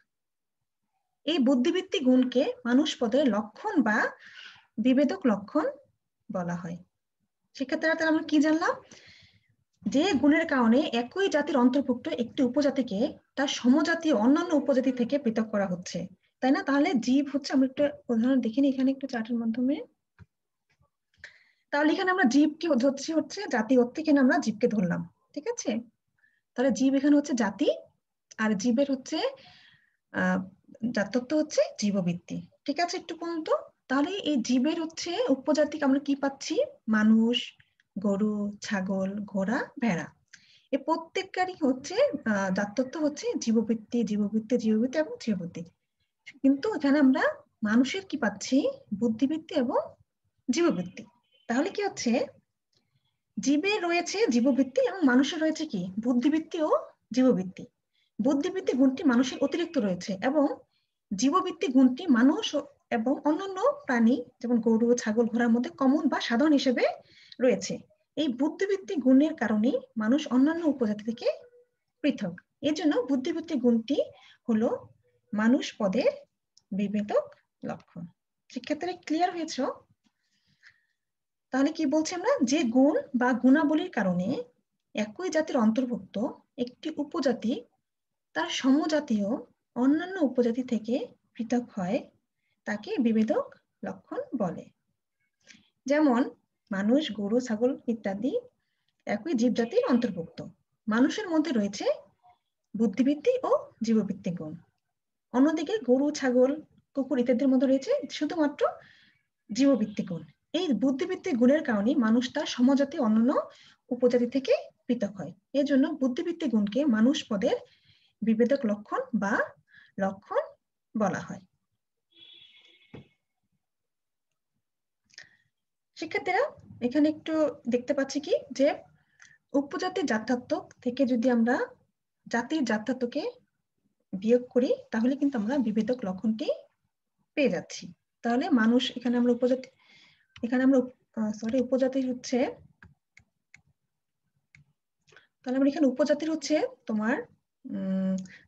এই বুদ্ধিবৃত্তিক গুণকে মানুষ পদের লক্ষণ বা বিভেদক লক্ষণ বলা হয়। শিক্ষার্থীরা, তাহলে আমরা কি জানলাম, যে গুণের কারণে একই জাতির অন্তর্ভুক্ত একটি উপজাতিকে তার সমজাতীয় অন্যান্য উপজাতি থেকে পৃথক করা হচ্ছে, তাই না? তাহলে জীব হচ্ছে, আমরা একটা উদাহরণ দেখিনি এখানে একটু চার্টের মাধ্যমে। তাহলে এখানে আমরা জীবকে ধরছি হচ্ছে জাতি অর্থে, এখানে আমরা জীবকে ধরলাম, ঠিক আছে? তাহলে জীব এখানে হচ্ছে জাতি, আর জীবের হচ্ছে জাতত্ব হচ্ছে জীববৃত্তি। ঠিক আছে, একটু পর্যন্ত। তাহলে এই জীবের হচ্ছে উপজাতি আমরা কি পাচ্ছি, মানুষ, গরু, ছাগল, ঘোড়া, ভেড়া, এই প্রত্যেকটারই হচ্ছে জাতত্ব হচ্ছে জীববৃত্তি, জীববৃত্তি, জীববৃত্তি এবং জীববৃত্তি। কিন্তু এখানে আমরা মানুষের কি পাচ্ছি, বুদ্ধিবৃত্তি এবং জীববৃত্তি। তাহলে কি হচ্ছে, জীবের রয়েছে জীববৃত্তি এবং মানুষের রয়েছে কি, বুদ্ধিবৃত্তি ও জীববৃত্তি। বুদ্ধিবৃত্তি গুণটি মানুষের অতিরিক্ত রয়েছে, এবং জীববৃত্তি গুণটি মানুষ এবং অন্যান্য প্রাণী যেমন গরু, ছাগল, ঘোড়ার মধ্যে কমন বা সাধারণ হিসেবে রয়েছে। এই বুদ্ধিবৃত্তি গুণের কারণে মানুষ অন্যান্য উপজাতি থেকে পৃথক। এর জন্য বুদ্ধিবৃত্তি গুণটি হলো মানুষ পদের বিভেদক লক্ষণ। শিক্ষার্থীরা ক্লিয়ার হয়েছে? তাহলে কি বলছি আমরা, যে গুণ বা গুণাবলীর কারণে একই জাতির অন্তর্ভুক্ত একটি উপজাতি তার সমজাতীয় অন্যান্য উপজাতি থেকে পৃথক হয় তাকে বিভেদক লক্ষণ বলে। যেমন মানুষ, গরু, ছাগল ইত্যাদি একই জীবজাতির অন্তর্ভুক্ত। মানুষের মধ্যে রয়েছে বুদ্ধিবৃত্তিক ও জীববৃত্তিক গুণ। অন্যদিকে গরু, ছাগল, কুকুর ইত্যাদির মধ্যে রয়েছে শুধুমাত্র জীববৃত্তিক গুণ। এই বুদ্ধিবৃত্তিক গুণের কারণে মানুষ তার সমজাতীয় অন্যান্য উপজাতি থেকে পৃথক হয়। এর জন্য বুদ্ধিবৃত্তিক গুণকে মানুষ পদের বিভেদক লক্ষণ বা লক্ষণ বলা হয়। শিক্ষার্থীরা এখানে একটু দেখতে পাচ্ছি কি, যে উপজাতির জাত্যাত্ব থেকে যদি আমরা জাতির জাত্যাত্বকে বিয়োগ করি তাহলে কিন্তু আমরা বিভেদক লক্ষণটি পেয়ে যাচ্ছি। তাহলে মানুষ, এখানে আমরা উপজাতি, এখানে আমরা উপজাতির হচ্ছে, তাহলে আমরা এখানে উপজাতির হচ্ছে তোমার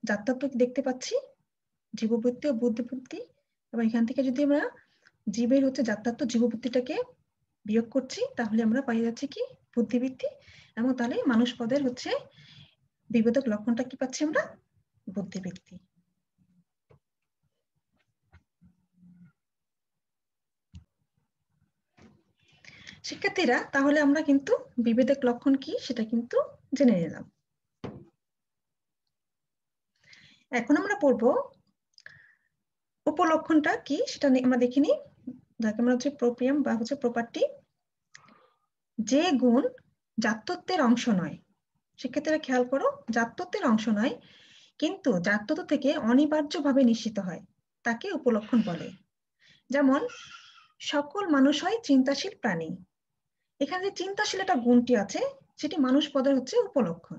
জাত্যাত্ব দেখতে পাচ্ছি, জীববৃত্তি ও বুদ্ধিবৃত্তি, এবং এখান থেকে যদি আমরা জীবের হচ্ছে জাত্যাত্ব জীববৃত্তিটাকে বিয়োগ করছি তাহলে আমরা পাই যাচ্ছি কি বুদ্ধিবৃত্তি, এবং তাহলে মানুষ পদের হচ্ছে বিভেদক লক্ষণটা কি পাচ্ছি আমরা, বুদ্ধিবৃত্তি। শিক্ষার্থীরা তাহলে আমরা কিন্তু বিভেদক লক্ষণ কি সেটা কিন্তু জেনে নিলাম। এখন আমরা পড়ব উপলক্ষণটা কি সেটা আমরা দেখিনি, যাকে আমরা হচ্ছে প্রোপ্রিয়াম বা হচ্ছে প্রপার্টি। যে গুণ জাত্যত্বের অংশ নয়, শিক্ষার্থীরা খেয়াল করো, জাত্যত্বের অংশ নয় কিন্তু জাত্যত্ব থেকে অনিবার্যভাবে নিশ্চিত হয় তাকে উপলক্ষণ বলে। যেমন সকল মানুষ হয় চিন্তাশীল প্রাণী, এখানে যে চিন্তাশীল একটা গুণটি আছে সেটি মানুষ পদের হচ্ছে উপলক্ষণ।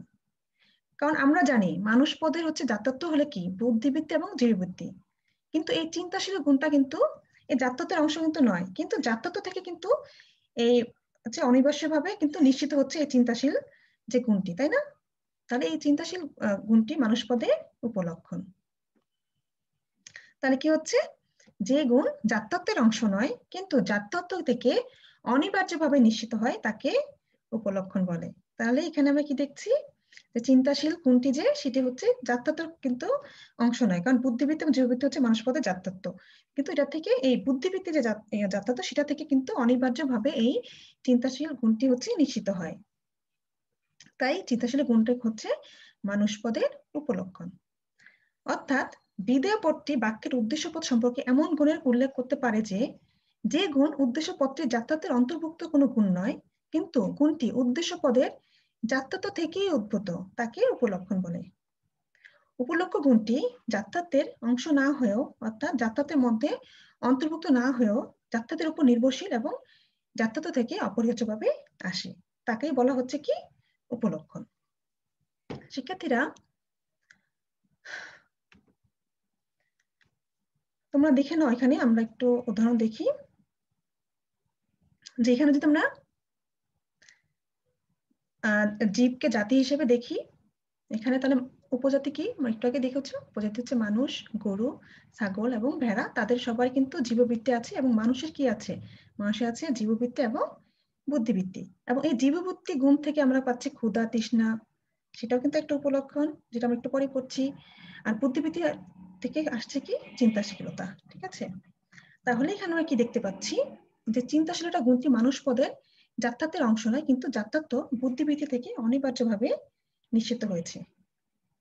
কারণ আমরা জানি মানুষ পদের হচ্ছে জাত্যত্ব হলে কি বুদ্ধিবৃত্তি এবং জীববৃত্তি, কিন্তু এই চিন্তাশীল গুণটা কিন্তু এই জাত্যত্বের অংশ কিন্তু নয়, কিন্তু জাত্যত্ব থেকে কিন্তু এই হচ্ছে অনিবার্যভাবে কিন্তু নিশ্চিত হচ্ছে এই চিন্তাশীল যে গুণটি, তাই না? তাহলে এই চিন্তাশীল গুণটি মানুষ পদে উপলক্ষণ। তাহলে কি হচ্ছে, যে গুণ জাত্যত্বের অংশ নয় কিন্তু জাত্যত্ব থেকে অনিবার্যভাবে নিশ্চিত হয় তাকে উপলক্ষণ বলে। তাহলে এখানে আমরা কি দেখছি, যে চিন্তাশীল গুণটি যে সেটি হচ্ছে জাত্যত্ব কিন্তু অংশ নয়, কারণ বুদ্ধিবৃত্তি এবং জীববৃত্তি হচ্ছে মানুষ পদের জাত্যত্ব, কিন্তু এটা থেকে এই বুদ্ধিবৃত্তি যে জাত্যত্ব সেটা থেকে কিন্তু অনিবার্যভাবে এই চিন্তাশীল গুণটি হচ্ছে নিশ্চিত হয়। তাই চিন্তাশীল গুণটি হচ্ছে মানুষ পদের উপলক্ষণ। অর্থাৎ বিধেয় পদটি বাক্যের উদ্দেশ্যপদ সম্পর্কে এমন গুণের উল্লেখ করতে পারে যে গুণ উদ্দেশ্যপদটির জাত্যত্বের অন্তর্ভুক্ত কোনো গুণ নয়, কিন্তু গুণটি উদ্দেশ্যপদের জাত্যত্ব থেকেই উদ্ভূত, তাকে উপলক্ষণ বলে। উপলক্ষ গুণটি জাত্যত্বের অংশ না হয়েও, অর্থাৎ জাত্যত্বের মধ্যে অন্তর্ভুক্ত না হয়েও জাত্যত্বের উপর নির্ভরশীল এবং জাত্যত্ব থেকে অপরিহার্যভাবে আসে, তাকেই বলা হচ্ছে কি উপলক্ষণ। শিক্ষার্থীরা তোমরা দেখে নাও, এখানে আমরা একটু উদাহরণ দেখি, যে এখানে যদি আমরা জীবকে জাতি হিসেবে দেখি, এখানে তাহলে উপজাতি কি একটু আগে দেখেছো, উপজাতি হচ্ছে মানুষ, গরু, ছাগল এবং ভেড়া, তাদের সবাই কিন্তু জীববৃত্তি আছে, এবং মানুষের কি আছে, মানুষের আছে জীববৃত্তি এবং বুদ্ধিবৃত্তি, এবং এই জীববৃত্তি গুণ থেকে আমরা পাচ্ছি ক্ষুধা, তৃষ্ণা, সেটাও কিন্তু একটা উপলক্ষণ, যেটা আমরা একটু পরে পড়ছি। আর বুদ্ধিবৃত্তি থেকে আসছে কি চিন্তাশীলতা, ঠিক আছে? তাহলে এখানে আমরা কি দেখতে পাচ্ছি, যে চিন্তাশীলতা গুণটি মানুষ পদের জাত্যত্বের অংশ নয়, কিন্তু জাত্যত্ব বুদ্ধিবৃত্তি থেকে অনিবার্যভাবে নিশ্চিত হয়েছে।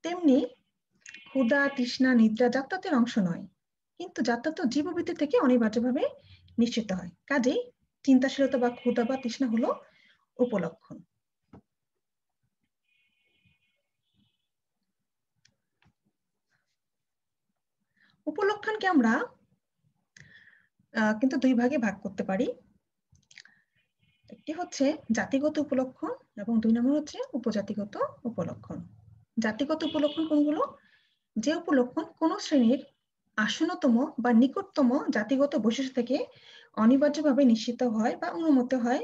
তেমনি ক্ষুধা, তৃষ্ণা, নিদ্রা জাত্যত্বের অংশ নয়, কিন্তু জাত্যত্ব জীববৃত্তি থেকে অনিবার্যভাবে নিশ্চিত হয়। কাজেই চিন্তাশীলতা বা ক্ষুধা বা তৃষ্ণা হলো উপলক্ষণ। উপলক্ষণকে আমরা কিন্তু দুই ভাগে ভাগ করতে পারি, একটি হচ্ছে জাতিগত উপলক্ষণ এবং দুই নম্বর হচ্ছে উপজাতিগত উপলক্ষণ। জাতিগত উপলক্ষণ কোনগুলো, যে উপলক্ষণ কোন শ্রেণীর আসন্নতম বা নিকটতম জাতিগত বৈশিষ্ট্য থেকে অনিবার্যভাবে নিশ্চিত হয় বা অনুমত হয়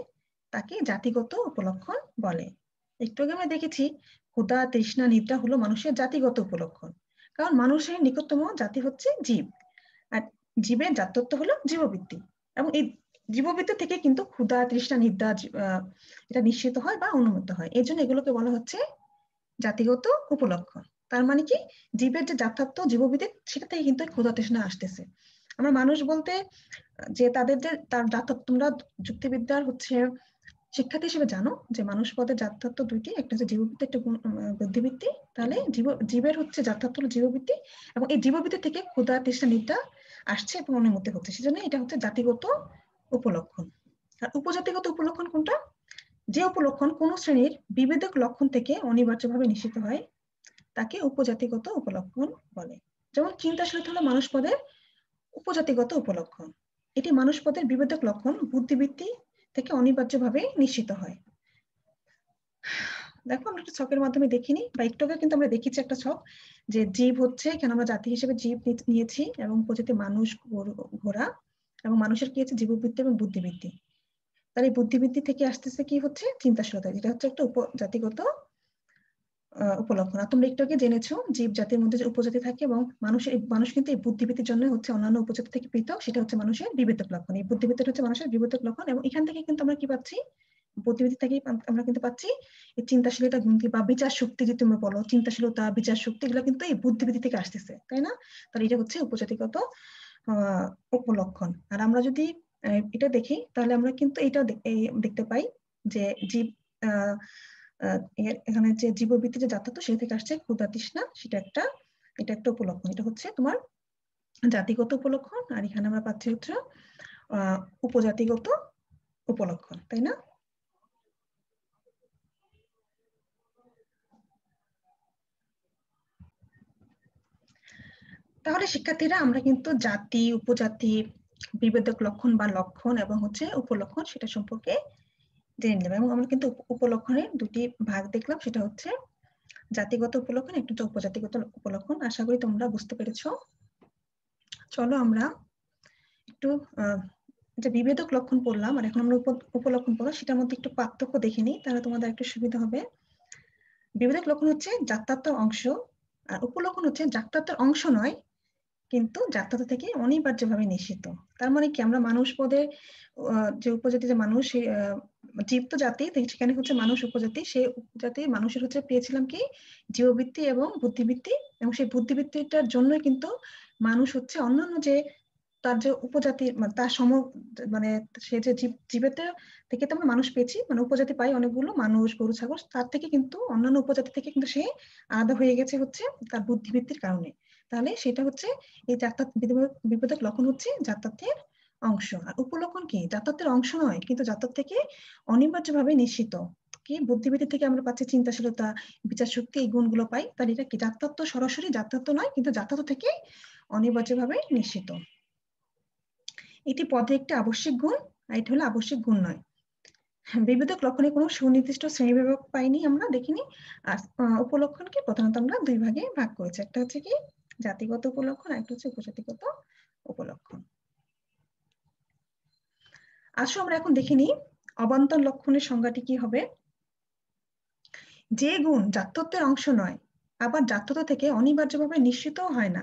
তাকে জাতিগত উপলক্ষণ বলে। একটু আগে আমরা দেখেছি ক্ষুধা, তৃষ্ণা, নিদ্রা হলো মানুষের জাতিগত উপলক্ষণ, কারণ মানুষের নিকটতম জাতি হচ্ছে জীব, আর জীবের জাতত্ব হলো জীববৃত্তি, এবং এই জীববৃত্তি থেকে কিন্তু ক্ষুধা, তৃষ্ণা, নিদ্রা এটা নিশ্চিত হয় বা অনুমিত হয়। এই জন্য এগুলোকে বলা হচ্ছে জাতিগত উপলক্ষণ। তার মানে কি, জীবের যে জাতত্ব জীববৃত্তি সেটা থেকে কিন্তু ক্ষুধা তৃষ্ণা আসতেছে। আমরা মানুষ বলতে যে তাদের যে তার জাতত্ব, তোমরা যুক্তিবিদ্যার হচ্ছে শিক্ষার্থী হিসেবে জানো যে মানুষ পদের জাতত্ব দুইটি, একটা হচ্ছে জীববৃত্তি, একটা বুদ্ধিবৃত্তি। তাহলে জীবের হচ্ছে জাতত্ব হলো জীববৃত্তি, এবং এই জীববৃত্তি থেকে ক্ষুধা, তৃষ্ণা, নিদ্রা আসছে এবং অনুমতি হচ্ছে, সেজন্য এটা হচ্ছে জাতিগত উপলক্ষণ। আর উপজাতিগত উপলক্ষণ কোনটা? যে উপলক্ষণ কোন শ্রেণীর বিভেদক লক্ষণ থেকে অনিবার্যভাবে নিশ্চিত হয় তাকে উপজাতিগত উপলক্ষণ বলে। যেমন চিন্তাশীলতা হলো মানুষ পদের উপজাতিগত উপলক্ষণ। এটি মানুষ পদের বিভেদক লক্ষণ বুদ্ধিবৃত্তি থেকে অনিবার্যভাবে নিশ্চিত হয়। দেখো আমরা একটা ছকের মাধ্যমে দেখিনি, বা একটু আগে কিন্তু আমরা দেখেছি একটা ছক, যে জীব হচ্ছে, এখানে আমরা জাতি হিসেবে জীব নিয়েছি, এবং উপজাতি মানুষ, ঘোড়া, এবং মানুষের কি আছে জীববৃত্তি এবং বুদ্ধিবৃত্তি। তার এই বুদ্ধিবৃত্তি থেকে আসতেছে কি হচ্ছে চিন্তাশীলতা, যেটা হচ্ছে একটা উপজাতিগত উপলক্ষণ। আর তোমরা একটু আগে জেনেছো জীব জাতির মধ্যে যে উপজাতি থাকে, এবং মানুষ কিন্তু এই বুদ্ধিবৃত্তির জন্য হচ্ছে অন্যান্য উপজাতি থেকে পৃথক, সেটা হচ্ছে মানুষের বিবেচক লক্ষণ। এই বুদ্ধিবৃত্তিটা হচ্ছে মানুষের বিবেচক লক্ষণ, এবং এখান থেকে কিন্তু আমরা কি পাচ্ছি, বুদ্ধিবৃত্তি থেকে আমরা কিন্তু পাচ্ছি এই চিন্তাশীলতা গুণটি বা বিচার শক্তি, যে তুমি বলো চিন্তাশীলতা, বিচার শক্তি, এগুলো কিন্তু এই বুদ্ধিবৃত্তি থেকে আসতেছে, তাই না? তাহলে এটা হচ্ছে উপজাতিগত উপলক্ষণ। আর আমরা যদি এটা দেখি তাহলে আমরা কিন্তু এটা দেখতে পাই যে জীব এখানে যে জীববৃত্তি যে জাতত্ব সেটা থেকে আসছে ক্ষুধা, তৃষ্ণা, এটা একটা উপলক্ষণ। এটা হচ্ছে তোমার জাতিগত উপলক্ষণ, আর এখানে আমরা পাচ্ছি হচ্ছে উপজাতিগত উপলক্ষণ, তাই না? তাহলে শিক্ষার্থীরা আমরা কিন্তু জাতি, উপজাতি, বিভেদক লক্ষণ বা লক্ষণ এবং হচ্ছে উপলক্ষণ সেটা সম্পর্কে জেনে নিলাম, এবং আমরা কিন্তু উপলক্ষণের দুটি ভাগ দেখলাম, সেটা হচ্ছে জাতিগত উপলক্ষণ, একটা হচ্ছে উপজাতিগত উপলক্ষণ। আশা করি তোমরা বুঝতে পেরেছো। চলো আমরা একটু যে বিভেদক লক্ষণ পড়লাম আর এখন আমরা উপলক্ষণ পড়লাম, সেটার মধ্যে একটু পার্থক্য দেখে নিই, তাহলে তোমাদের একটু সুবিধা হবে। বিভেদক লক্ষণ হচ্ছে জাত্যাত্মক অংশ, আর উপলক্ষণ হচ্ছে জাত্যাত্মক অংশ নয় কিন্তু জাত্যতা থেকে অনিবার্যভাবে নিষিদ্ধ। তার মানে কি, আমরা মানুষ পদে যে উপজাতি, যে মানুষ জীব তো জাতি, সেখানে হচ্ছে মানুষ উপজাতি, সেই উপজাতি মানুষের হচ্ছে পেয়েছিলাম কি জীববৃত্তি এবং বুদ্ধিবৃত্তি, এবং সেই বুদ্ধিবৃত্তিটার জন্যই কিন্তু মানুষ হচ্ছে অন্যান্য যে তার যে উপজাতি তার মানে সে যে জীবের থেকে তো আমরা মানুষ পেয়েছি, মানে উপজাতি পাই অনেকগুলো, মানুষ, গরু, ছাগল, তার থেকে কিন্তু অন্যান্য উপজাতি থেকে কিন্তু সে আলাদা হয়ে গেছে হচ্ছে তার বুদ্ধিবৃত্তির কারণে। তাহলে সেটা হচ্ছে এই বিপদক লক্ষণ হচ্ছে জাতত্বের অংশ। আর উপলক্ষণ কি, জাতত্বের অংশ নয় কিন্তু জাতত্ব থেকে অনিবার্যভাবে নিশ্চিত। কি বুদ্ধিবৃত্তি থেকে আমরা পাচ্ছি চিন্তাশীলতা, বিচার শক্তি, এই গুণগুলো পাই, তাহলে এটা কি জাতত্ব, সরাসরি জাতত্ব নয় কিন্তু জাতত্ব থেকে অনিবার্যভাবে নিশ্চিত। এটি পদে একটি আবশ্যিক গুণ, আর এটা হলো আবশ্যিক গুণ নয়। বিভেদক লক্ষণে কোনো সুনির্দিষ্ট শ্রেণীবিভাগ পাইনি, আমরা দেখিনি। আর উপলক্ষণকে প্রধানত আমরা দুই ভাগে ভাগ করেছি, একটা হচ্ছে কি জাতিগত উপলক্ষণ, আর একটা হচ্ছে উপজাতিগত উপলক্ষণ। আসো আমরা এখন দেখে নিই অবান্তর লক্ষণের সংজ্ঞাটি কি হবে। যে গুণ জাত্যত্বের অংশ নয় আবার জাত্যতা থেকে অনিবার্যভাবে নিশ্চিতও হয় না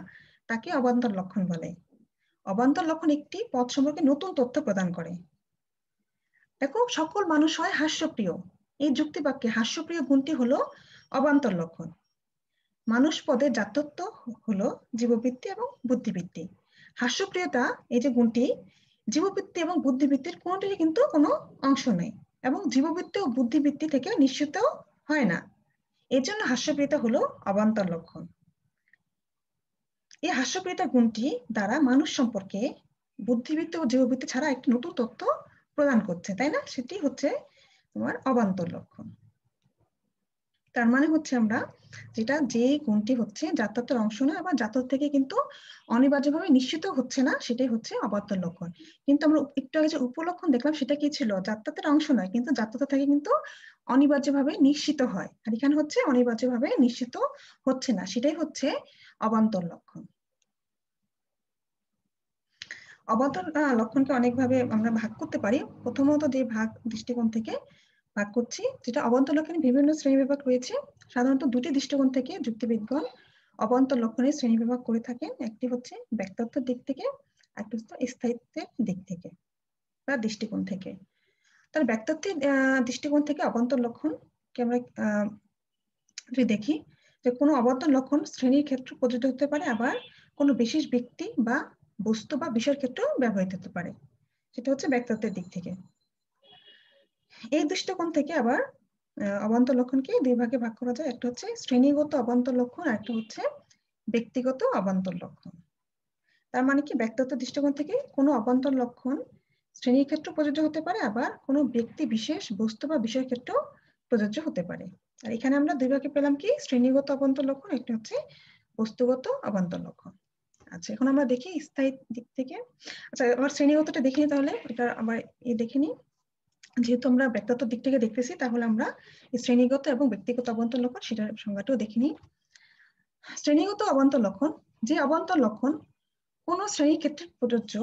তাকে অবান্তর লক্ষণ বলে। অবান্তর লক্ষণ একটি পদ সম্পর্কে নতুন তথ্য প্রদান করে। দেখো, সকল মানুষ হয় হাস্যপ্রিয়, এই যুক্তিবাক্যে হাস্যপ্রিয় গুণটি হলো অবান্তর লক্ষণ। মানুষ পদের জাতত্ব হলো জীববৃত্তি এবং বুদ্ধিবৃত্তি। হাস্যপ্রিয়তা, এই যে গুণটি, জীববৃত্তি এবং বুদ্ধিবৃত্তির কোনোটিরই কিন্তু কোনো অংশ নেই, এবং জীববৃত্তি ও বুদ্ধিবৃত্তি থেকে নিশ্চিত হয় না। এর জন্য হাস্যপ্রিয়তা হলো অবান্তর লক্ষণ। এই হাস্যপ্রিয়তা গুণটি দ্বারা মানুষ সম্পর্কে বুদ্ধিবৃত্তি ও জীববৃত্তি ছাড়া একটি নতুন তথ্য প্রদান করছে, তাই না? সেটি হচ্ছে তোমার অবান্তর লক্ষণ। তার মানে হচ্ছে আমরা যেটা, যে গুণটি হচ্ছে জাতত্বের অংশ না, আবার জাতক থেকে কিন্তু অনিবার্যভাবে নিশ্চিত হচ্ছে না, সেটাই হচ্ছে অবান্তর লক্ষণ। কিন্তু আমরা একটু আগে যে উপলক্ষণ দেখলাম সেটা কি ছিল, জাতত্বের অংশ নয় কিন্তু জাতত্ব থেকে কিন্তু অনিবার্যভাবে নিশ্চিত হয়, আর এখানে হচ্ছে অনিবার্যভাবে নিশ্চিত হচ্ছে না, সেটাই হচ্ছে অবান্তর লক্ষণ। অবান্তর লক্ষণকে অনেকভাবে আমরা ভাগ করতে পারি। প্রথমত যে দৃষ্টিকোণ থেকে ভাগ করছি, যেটা অবান্তর লক্ষণে বিভিন্ন শ্রেণীবিভাগ রয়েছে, সাধারণত দুটি দৃষ্টিকোণ থেকে যুক্তিবিদগণ অবান্তর লক্ষণের শ্রেণীবিভাগ করে থাকেন। একটি হচ্ছে ব্যক্তিত্বের দিক থেকে, একটি হচ্ছে স্থায়িত্বের দিক থেকে বা দৃষ্টিকোণ থেকে। তাহলে ব্যক্তিত্বের দৃষ্টিকোণ থেকে অবান্তর লক্ষণকে আমরা যদি দেখি যে কোনো অবান্তর লক্ষণ শ্রেণীর ক্ষেত্রে প্রযোজ্য হতে পারে, আবার কোনো বিশেষ ব্যক্তি বা বস্তু বা বিষয়ের ক্ষেত্রেও ব্যবহৃত হতে পারে। সেটা হচ্ছে ব্যক্তিত্বের দিক থেকে। এই দৃষ্টিকোণ থেকে আবার অবান্তর লক্ষণকে দুই ভাগে ভাগ করা যায়। একটা হচ্ছে শ্রেণীগত অবান্তর লক্ষণ, আর একটা হচ্ছে ব্যক্তিগত অবান্তর লক্ষণ। তার মানে কি, ব্যক্তিগত দৃষ্টিকোণ থেকে কোনো অবান্তর লক্ষণ শ্রেণীর ক্ষেত্রে প্রযোজ্য হতে পারে, আবার কোনো ব্যক্তি বিশেষ বস্তু বা বিষয়ের ক্ষেত্রেও প্রযোজ্য হতে পারে। আর এখানে আমরা দুই ভাগে পেলাম কি, শ্রেণীগত অবান্তর লক্ষণ, একটা হচ্ছে বস্তুগত অবান্তর লক্ষণ। আচ্ছা, এখন আমরা দেখি স্থায়ী দিক থেকে। আচ্ছা, আবার শ্রেণীগতটা দেখিনি, তাহলে এটা আবার দেখে নিই। যেহেতু আমরা ব্যক্তিগত দিক থেকে দেখতেছি, তাহলে আমরা শ্রেণীগত এবং ব্যক্তিগত অবান্তর লক্ষণ সেটার সংজ্ঞাটাও দেখে নিই। শ্রেণীগত অবান্তর লক্ষণ, যে অবান্তর লক্ষণ কোন শ্রেণীর ক্ষেত্রে প্রযোজ্য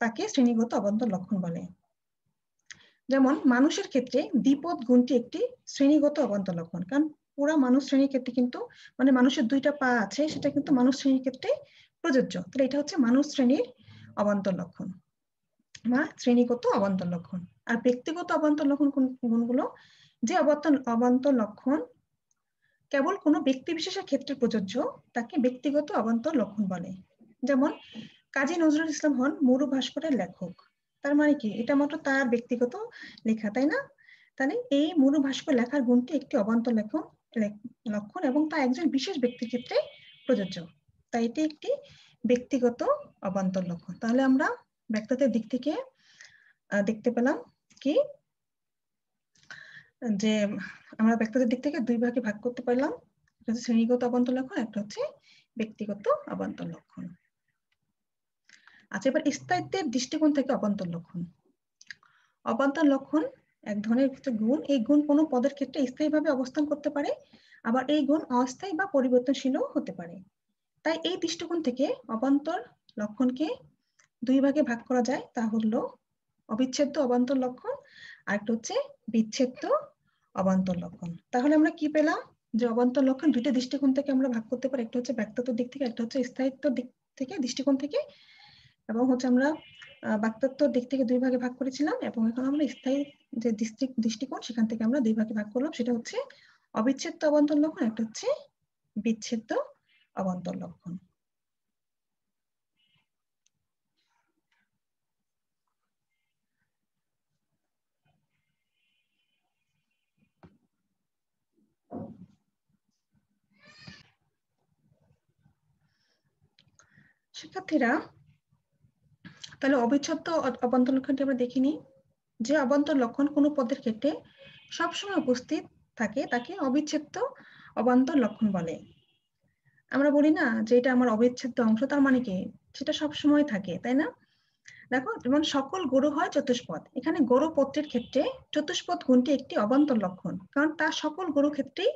তাকে শ্রেণীগত অবান্তর লক্ষণ বলে। যেমন মানুষের ক্ষেত্রে দ্বিপদ গুণটি একটি শ্রেণীগত অবান্তর লক্ষণ, কারণ পুরা মানুষ শ্রেণীর ক্ষেত্রে কিন্তু মানে মানুষের দুইটা পা আছে, সেটা কিন্তু মানুষ শ্রেণীর ক্ষেত্রে প্রযোজ্য। তাহলে এটা হচ্ছে মানুষ শ্রেণীর অবান্তর লক্ষণ বা শ্রেণীগত অবান্তর লক্ষণ। আর ব্যক্তিগত অবান্তর লক্ষণ গুণগুলো, যে অবান্তর লক্ষণ কেবল কোনো ব্যক্তি বিশেষের ক্ষেত্রে প্রযোজ্য তাকে ব্যক্তিগত অবান্তর লক্ষণ বলে। যেমন কাজী নজরুল ইসলাম হন মরু ভাস্করের লেখক। তার মানে কি, এটা মাত্র তার ব্যক্তিগত লেখা, তাই না? তাহলে এই মরু ভাস্কর লেখার গুণটি একটি অবান্তর লক্ষণ এবং তা একজন বিশেষ ব্যক্তির ক্ষেত্রে প্রযোজ্য, তাই এটি একটি ব্যক্তিগত অবান্তর লক্ষণ। তাহলে আমরা ব্যক্তিত্বের দিক থেকে দেখতে পেলাম কি, যে আমরা ব্যক্তিত্বের দিক থেকে দুই ভাগে ভাগ করতে পারলাম, একটা হচ্ছে শ্রেণীগত অবান্তর লক্ষণ, একটা হচ্ছে ব্যক্তিগত অবান্তর লক্ষণ। আচ্ছা, এবার স্থায়িত্বের দৃষ্টিকোণ থেকে অবান্তর লক্ষণ। অবান্তর লক্ষণ এক ধরনের গুণ। এই গুণ কোনো পদের ক্ষেত্রে স্থায়ীভাবে অবস্থান করতে পারে, আবার এই গুণ অস্থায়ী বা পরিবর্তনশীলও হতে পারে। তাই এই দৃষ্টিকোণ থেকে অবান্তর লক্ষণকে দুই ভাগে ভাগ করা যায়, তা হলো অবিচ্ছেদ্য অবান্তর লক্ষণ আর একটা হচ্ছে বিচ্ছেদ্য অবান্তর লক্ষণ। তাহলে আমরা কি পেলাম, যে অবান্তর লক্ষণ দুইটা দৃষ্টিকোণ থেকে আমরা ভাগ করতে পারি, একটা হচ্ছে ব্যক্তিত্বের দিক থেকে, একটা হচ্ছে স্থায়িত্ব দিক থেকে, দৃষ্টিকোণ থেকে। এবং হচ্ছে আমরা ব্যক্তিত্বের দিক থেকে দুই ভাগে ভাগ করেছিলাম, এবং এখন আমরা স্থায়ী যে দৃষ্টিকোণ সেখান থেকে আমরা দুই ভাগে ভাগ করলাম, সেটা হচ্ছে অবিচ্ছেদ্য অবান্তর লক্ষণ, একটা হচ্ছে বিচ্ছেদ্য অবান্তর লক্ষণ। শিক্ষার্থীরা, তাহলে অবিচ্ছেদ্য অবান্তর লক্ষণটি আমরা দেখিনি। যে অবান্তর লক্ষণ কোনো পদের ক্ষেত্রে সবসময় উপস্থিত থাকে তাকে অবিচ্ছেদ্য অবান্তর লক্ষণ বলে। আমরা বলি না যে এটা আমার অবিচ্ছেদ্য অংশ, তার মানে কি সেটা সবসময় থাকে, তাই না? দেখো, যেমন সকল গরু হয় চতুষ্পদ, এখানে গরু পত্রের ক্ষেত্রে চতুষ্পদ গুণটি একটি অবান্তর লক্ষণ, কারণ তা সকল গরু ক্ষেত্রেই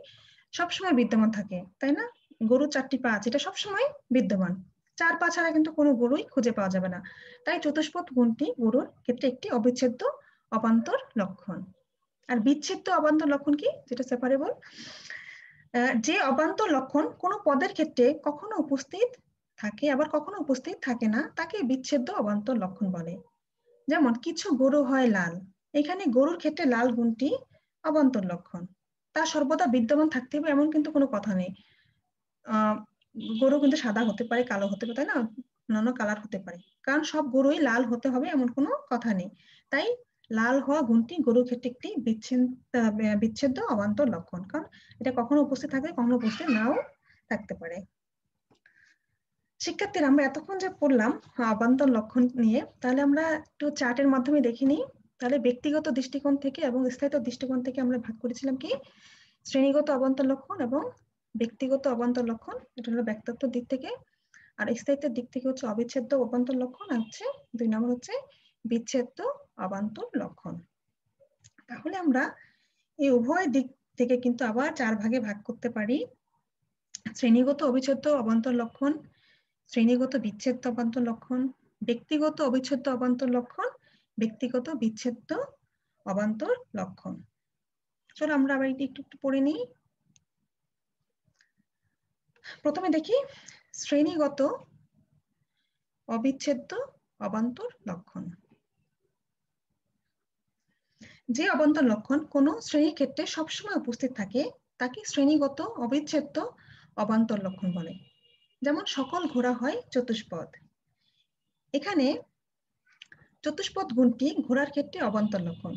সবসময় বিদ্যমান থাকে, তাই না? গরু চারটি পা আছে, এটা সবসময় বিদ্যমান, চার পা ছাড়া কিন্তু কোনো গরুই খুঁজে পাওয়া যাবে না। তাই চতুষ্পদ গুণটি গরুর ক্ষেত্রে একটি অবিচ্ছেদ্য অবান্তর লক্ষণ। আর বিচ্ছেদ্য অবান্তর লক্ষণ কি, যেটা সেপারেবল, যে অবান্তর লক্ষণ কোনো পদের ক্ষেত্রে কখনো উপস্থিত থাকে আবার কখনো উপস্থিত থাকে না তাকে বিচ্ছেদ্য অবান্তর লক্ষণ বলে। যেমন কিছু গরু হয় লাল, এখানে গরুর ক্ষেত্রে লাল গুণটি অবান্তর লক্ষণ, তা সর্বদা বিদ্যমান থাকতে হবে এমন কিন্তু কোনো কথা নেই। গরু কিন্তু সাদা হতে পারে, কালো হতে পারে, তাই না? অন্যান্য কালার হতে পারে, কারণ সব গরুই লাল হতে হবে এমন কোনো কথা নেই। তাই লাল হওয়া গুণটি গরুর ক্ষেত্রে একটি বিচ্ছেদ্য অবান্তর লক্ষণ, কারণ এটা কখনো উপস্থিত থাকে, কখনো উপস্থিত নাও থাকতে পারে। শিক্ষার্থীরা, আমরা এতক্ষণ যে পড়লাম অবান্তর লক্ষণ নিয়ে, তাহলে আমরা একটু চার্টের মাধ্যমে দেখে নিই। তাহলে ব্যক্তিগত দৃষ্টিকোণ থেকে এবং স্থায়িত্ব দৃষ্টিকোণ থেকে আমরা ভাগ করেছিলাম কি, শ্রেণীগত অবান্তর লক্ষণ এবং ব্যক্তিগত অবান্তর লক্ষণ, এটা হলো ব্যক্তিত্বের দিক থেকে। আর স্থায়িত্বের দিক থেকে হচ্ছে অবিচ্ছেদ্য অবান্তর লক্ষণ, আর হচ্ছে দুই নম্বর হচ্ছে বিচ্ছেদ্য অবান্তর লক্ষণ। তাহলে আমরা এই উভয় দিক থেকে কিন্তু আবার চার ভাগে ভাগ করতে পারি: শ্রেণীগত অবিচ্ছেদ্য অবান্তর লক্ষণ, শ্রেণীগত বিচ্ছেদ্য অবান্তর লক্ষণ, ব্যক্তিগত অবিচ্ছেদ্য অবান্তর লক্ষণ, ব্যক্তিগত বিচ্ছেদ্য অবান্তর লক্ষণ। চলো আমরা আবার একটু একটু পড়ে নিই। প্রথমে দেখি শ্রেণীগত অবিচ্ছেদ্য অবান্তর লক্ষণ। যে অবান্তর লক্ষণ কোনো শ্রেণীর ক্ষেত্রে সবসময় উপস্থিত থাকে তাকে শ্রেণীগত অবিচ্ছেদ্য অবান্তর লক্ষণ বলে। যেমন সকল ঘোড়া হয় চতুষ্পদ। এখানে চতুষ্পদ গুণটি ঘোড়ার ক্ষেত্রে অবান্তর লক্ষণ।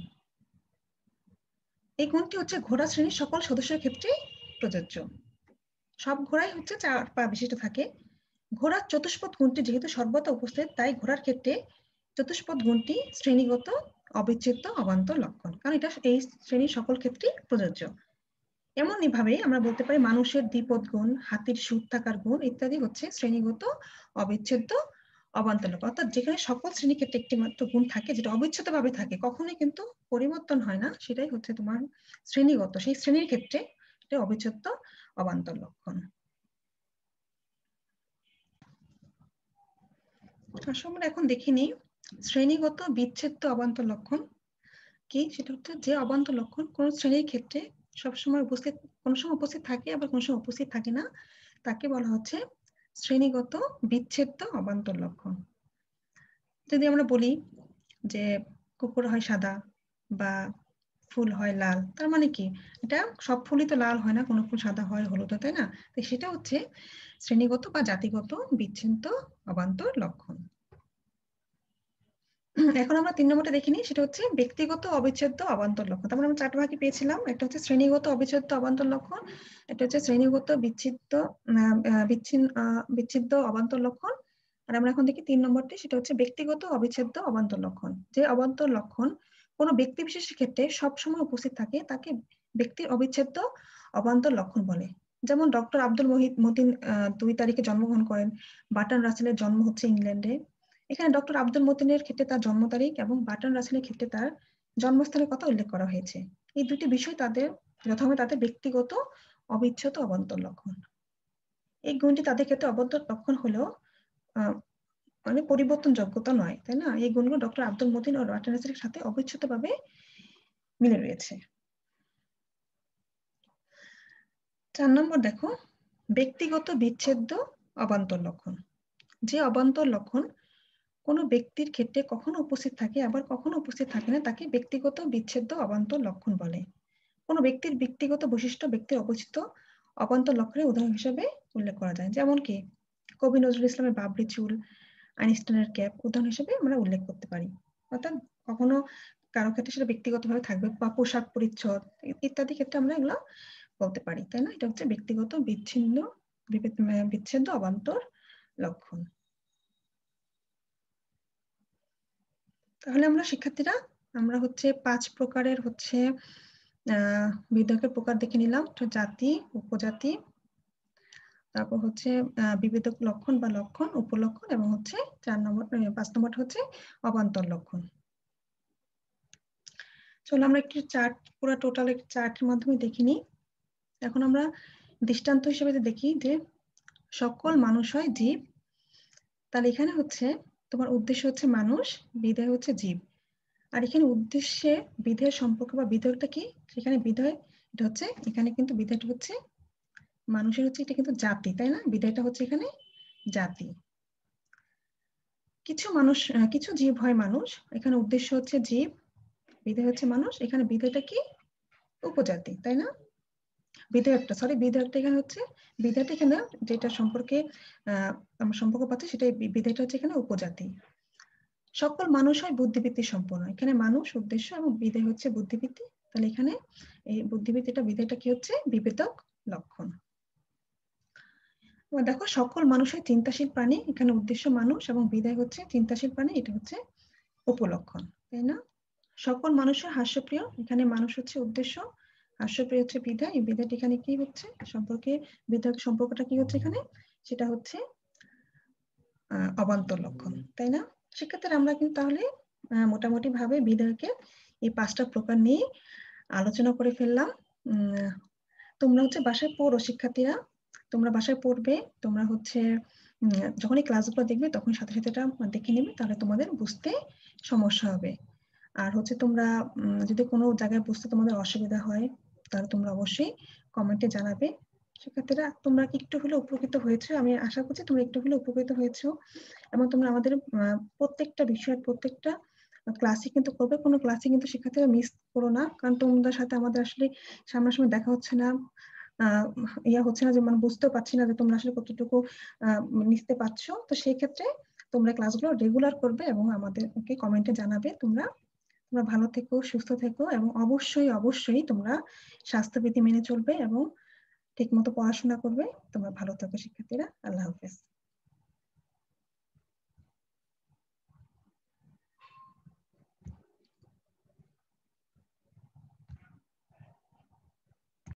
এই গুণটি হচ্ছে ঘোড়া শ্রেণীর সকল সদস্যের ক্ষেত্রে প্রযোজ্য। সব ঘোড়াই হচ্ছে 4 পা বিশিষ্ট থাকে। ঘোড়ার চতুষ্পদ গুণটি যেহেতু সর্বদা উপস্থিত, তাই ঘোড়ার ক্ষেত্রে চতুষ্পদ গুণটি শ্রেণীগত অবিচ্ছেদ্য অবান্তর লক্ষণ, কারণ এটা এই শ্রেণীর সকল ক্ষেত্রেই প্রযোজ্য। এমনই ভাবে আমরা বলতে পারি মানুষের দ্বিপদ গুণ, হাতির সুর থাকার গুণ ইত্যাদি হচ্ছে শ্রেণীগত অবিচ্ছেদ্য অবান্তর লক্ষণ। অর্থাৎ যেখানে সকল শ্রেণীর ক্ষেত্রে একটি মাত্র গুণ থাকে, যেটা অবিচ্ছেদ্য ভাবে থাকে, কখনোই কিন্তু পরিবর্তন হয় না, সেটাই হচ্ছে তোমার শ্রেণীগত। সেই শ্রেণীর ক্ষেত্রে এটা অবিচ্ছেদ্য অবান্তর লক্ষণ। আমরা এখন দেখিনি শ্রেণীগত বিচ্ছেদ্য অবান্তর লক্ষণ কি। সেটা হচ্ছে যে অবান্তর লক্ষণ কোন শ্রেণীর ক্ষেত্রে সবসময় উপস্থিত, কোন সময় উপস্থিত থাকে আবার কোন সময় উপস্থিত থাকে না, তাকে বলা হচ্ছে শ্রেণীগত বিচ্ছেদ্য অবান্তর লক্ষণ। যদি আমরা বলি যে কুকুর হয় সাদা বা ফুল হয় লাল, তার মানে কি এটা সব ফুলই তো লাল হয় না, কোনো ফুল সাদা হয়, হলুদ, তাই না? তো সেটা হচ্ছে শ্রেণীগত বা জাতিগত বিচ্ছিন্ন অবান্তর লক্ষণ। এখন আমরা 3 নম্বরটা দেখিনি, সেটা হচ্ছে ব্যক্তিগত অবিচ্ছেদ্য অবান্তর লক্ষণ। তারপরে আমরা 4টা ভাগে পেয়েছিলাম, একটা হচ্ছে শ্রেণীগত অবিচ্ছেদ্য অবান্তর লক্ষণ, একটা হচ্ছে শ্রেণীগত বিচ্ছিন্ন অবান্তর লক্ষণ, আর আমরা এখন দেখি 3 নম্বরটি, সেটা হচ্ছে ব্যক্তিগত অবিচ্ছেদ্য অবান্তর লক্ষণ। যে অবান্তর লক্ষণ কোনো ব্যক্তি বিশেষের ক্ষেত্রে সবসময় উপস্থিত থাকে তাকে ব্যক্তির অবিচ্ছেদ্য অবান্তর লক্ষণ বলে। যেমন ডক্টর আব্দুল মতিন 2 তারিখে জন্মগ্রহণ করেন। বার্টন রাসেলের জন্ম হচ্ছে ইংল্যান্ডে। এখানে ডক্টর আব্দুল মতিনের ক্ষেত্রে তার জন্ম তারিখ এবং বার্টন রাসেলের ক্ষেত্রে তার জন্মস্থানের কথা উল্লেখ করা হয়েছে। এই দুটি বিষয় তাদের যথাক্রমে তাদের ব্যক্তিগত অবিচ্ছেদ্য অবান্তর লক্ষণ। এই গুণটি তাদের ক্ষেত্রে অবান্তর লক্ষণ হলেও মানে পরিবর্তন যোগ্যতা নয়, তাই না? এই গুণগুলো ডক্টর আব্দুল মতিন ও বার্টন রাসেলের সাথে অবিচ্ছেদ্যভাবে মিলে রয়েছে। 4 নম্বর দেখো ব্যক্তিগত বিচ্ছেদ্য অবান্তর লক্ষণ। যে অবান্তর লক্ষণ কোনো ব্যক্তির ক্ষেত্রে কখনো উপস্থিত থাকে আবার কখনো উপস্থিত থাকে না, তাকে ব্যক্তিগত বিচ্ছেদ্য অবান্তর লক্ষণ বলে। কোনো ব্যক্তির ব্যক্তিগত বৈশিষ্ট্য ব্যক্তির অবস্থিত অবান্তর লক্ষণের উদাহরণ হিসেবে উল্লেখ করা যায়। যেমন কি কবি নজরুল ইসলামের বাবরি চুল, আইনস্টাইনের ক্যাপ উদাহরণ হিসেবে আমরা উল্লেখ করতে পারি। অর্থাৎ কখনো কারো ক্ষেত্রে সেটা ব্যক্তিগতভাবে থাকবে, বা পোশাক পরিচ্ছদ ইত্যাদি ক্ষেত্রে আমরা এগুলো বলতে পারি, তাই না? এটা হচ্ছে ব্যক্তিগত বিচ্ছেদ্য অবান্তর লক্ষণ। তাহলে আমরা শিক্ষার্থীরা আমরা হচ্ছে 5 প্রকারের হচ্ছে বিবেকের প্রকার দেখে নিলাম। জাতি, উপজাতি, তারপর হচ্ছে বিবেক লক্ষণ বা লক্ষণ, উপলক্ষণ, এবং হচ্ছে 5 নম্বরটা হচ্ছে অবান্তর লক্ষণ। চলো আমরা একটি চার্ট, পুরো টোটাল একটি চার্টের মাধ্যমে দেখিনি। এখন আমরা দৃষ্টান্ত হিসেবে দেখি যে সকল মানুষ হয় জীব। তাহলে এখানে হচ্ছে তোমার উদ্দেশ্য হচ্ছে মানুষ, বিধেয় হচ্ছে জীব। আর এখানে উদ্দেশ্যে বিধেয়ের সম্পর্ক বা বিধেয়টা কি, সেখানে বিধেয় এটা হচ্ছে, এখানে কিন্তু বিধেয়টা হচ্ছে মানুষের হচ্ছে, এটা কিন্তু জাতি, তাই না? বিধেয়টা হচ্ছে এখানে জাতি। কিছু মানুষ, কিছু জীব হয় মানুষ, এখানে উদ্দেশ্য হচ্ছে জীব, বিধেয় হচ্ছে মানুষ, এখানে বিধেয়টা কি উপজাতি, তাই না? বিধেয়কটা এখানে হচ্ছে বিধেয়টা, এখানে যেটা সম্পর্কে আমরা সম্পর্ক পাচ্ছি সেটাই বিধেয়টা হচ্ছে এখানে উপজাতি। সকল মানুষ হয় বুদ্ধিবৃত্তি সম্পন্ন, এখানে মানুষ উদ্দেশ্য এবং বিধেয় হচ্ছে বুদ্ধিবৃত্তি। তাহলে এখানে এই বুদ্ধিবৃত্তিটা বিধেয়টা কি হচ্ছে বিবেচক লক্ষণ। দেখো সকল মানুষ হয় চিন্তাশীল প্রাণী, এখানে উদ্দেশ্য মানুষ এবং বিধেয় হচ্ছে চিন্তাশীল প্রাণী, এটা হচ্ছে উপলক্ষণ, তাই না? সকল মানুষের হাস্যপ্রিয়, এখানে মানুষ হচ্ছে উদ্দেশ্য, হাস্যপ্রিয় হচ্ছে বিধেয়। এই বিধেয়টা এখানে কি হচ্ছে সম্পর্কে, বিধেয় সম্পর্কটা কি হচ্ছে এখানে, সেটা হচ্ছে অবান্তর লক্ষণ, তাই না? শিক্ষার্থীরা আমরা কিন্তু তাহলে মোটামুটি ভাবে বিধেয়কে এই 5টা প্রকার নিয়ে আলোচনা করে ফেললাম। তোমরা হচ্ছে বাসায় পড়ো শিক্ষার্থীরা, তোমরা বাসায় পড়বে, তোমরা হচ্ছে যখনই ক্লাসগুলো দেখবে তখন সাথে সাথে এটা দেখে নেবে, তাহলে তোমাদের বুঝতে সমস্যা হবে। আর হচ্ছে তোমরা যদি কোনো জায়গায় বুঝতে তোমাদের অসুবিধা হয় তাহলে তোমরা অবশ্যই কমেন্টে জানাবে, শিক্ষার্থীরা তোমরা কি একটু হলেও উপকৃত হয়েছো? আমি আশা করছি তোমরা একটু হলেও উপকৃত হয়েছো এবং তোমরা আমাদের প্রত্যেকটা বিষয়ের প্রত্যেকটা ক্লাসে কিন্তু করবে, কোনো ক্লাসে কিন্তু শিক্ষার্থীরা মিস করো না, কারণ তোমাদের সাথে আমাদের আসলে সামনাসামনি দেখা হচ্ছে না, ইয়া হচ্ছে না, যে মানে বুঝতেও পারছি না যে তোমরা আসলে কতটুকু নিতে পারছো। তো সেই ক্ষেত্রে তোমরা ক্লাসগুলো রেগুলার করবে এবং আমাদেরকে কমেন্টে জানাবে। তোমরা ভালো থেকো, সুস্থ থেকো এবং অবশ্যই অবশ্যই তোমরা স্বাস্থ্যবিধি মেনে চলবে এবং ঠিকমতো পড়াশোনা করবে। তোমরা ভালো থেকো শিক্ষার্থীরা। আল্লাহ হাফেজ।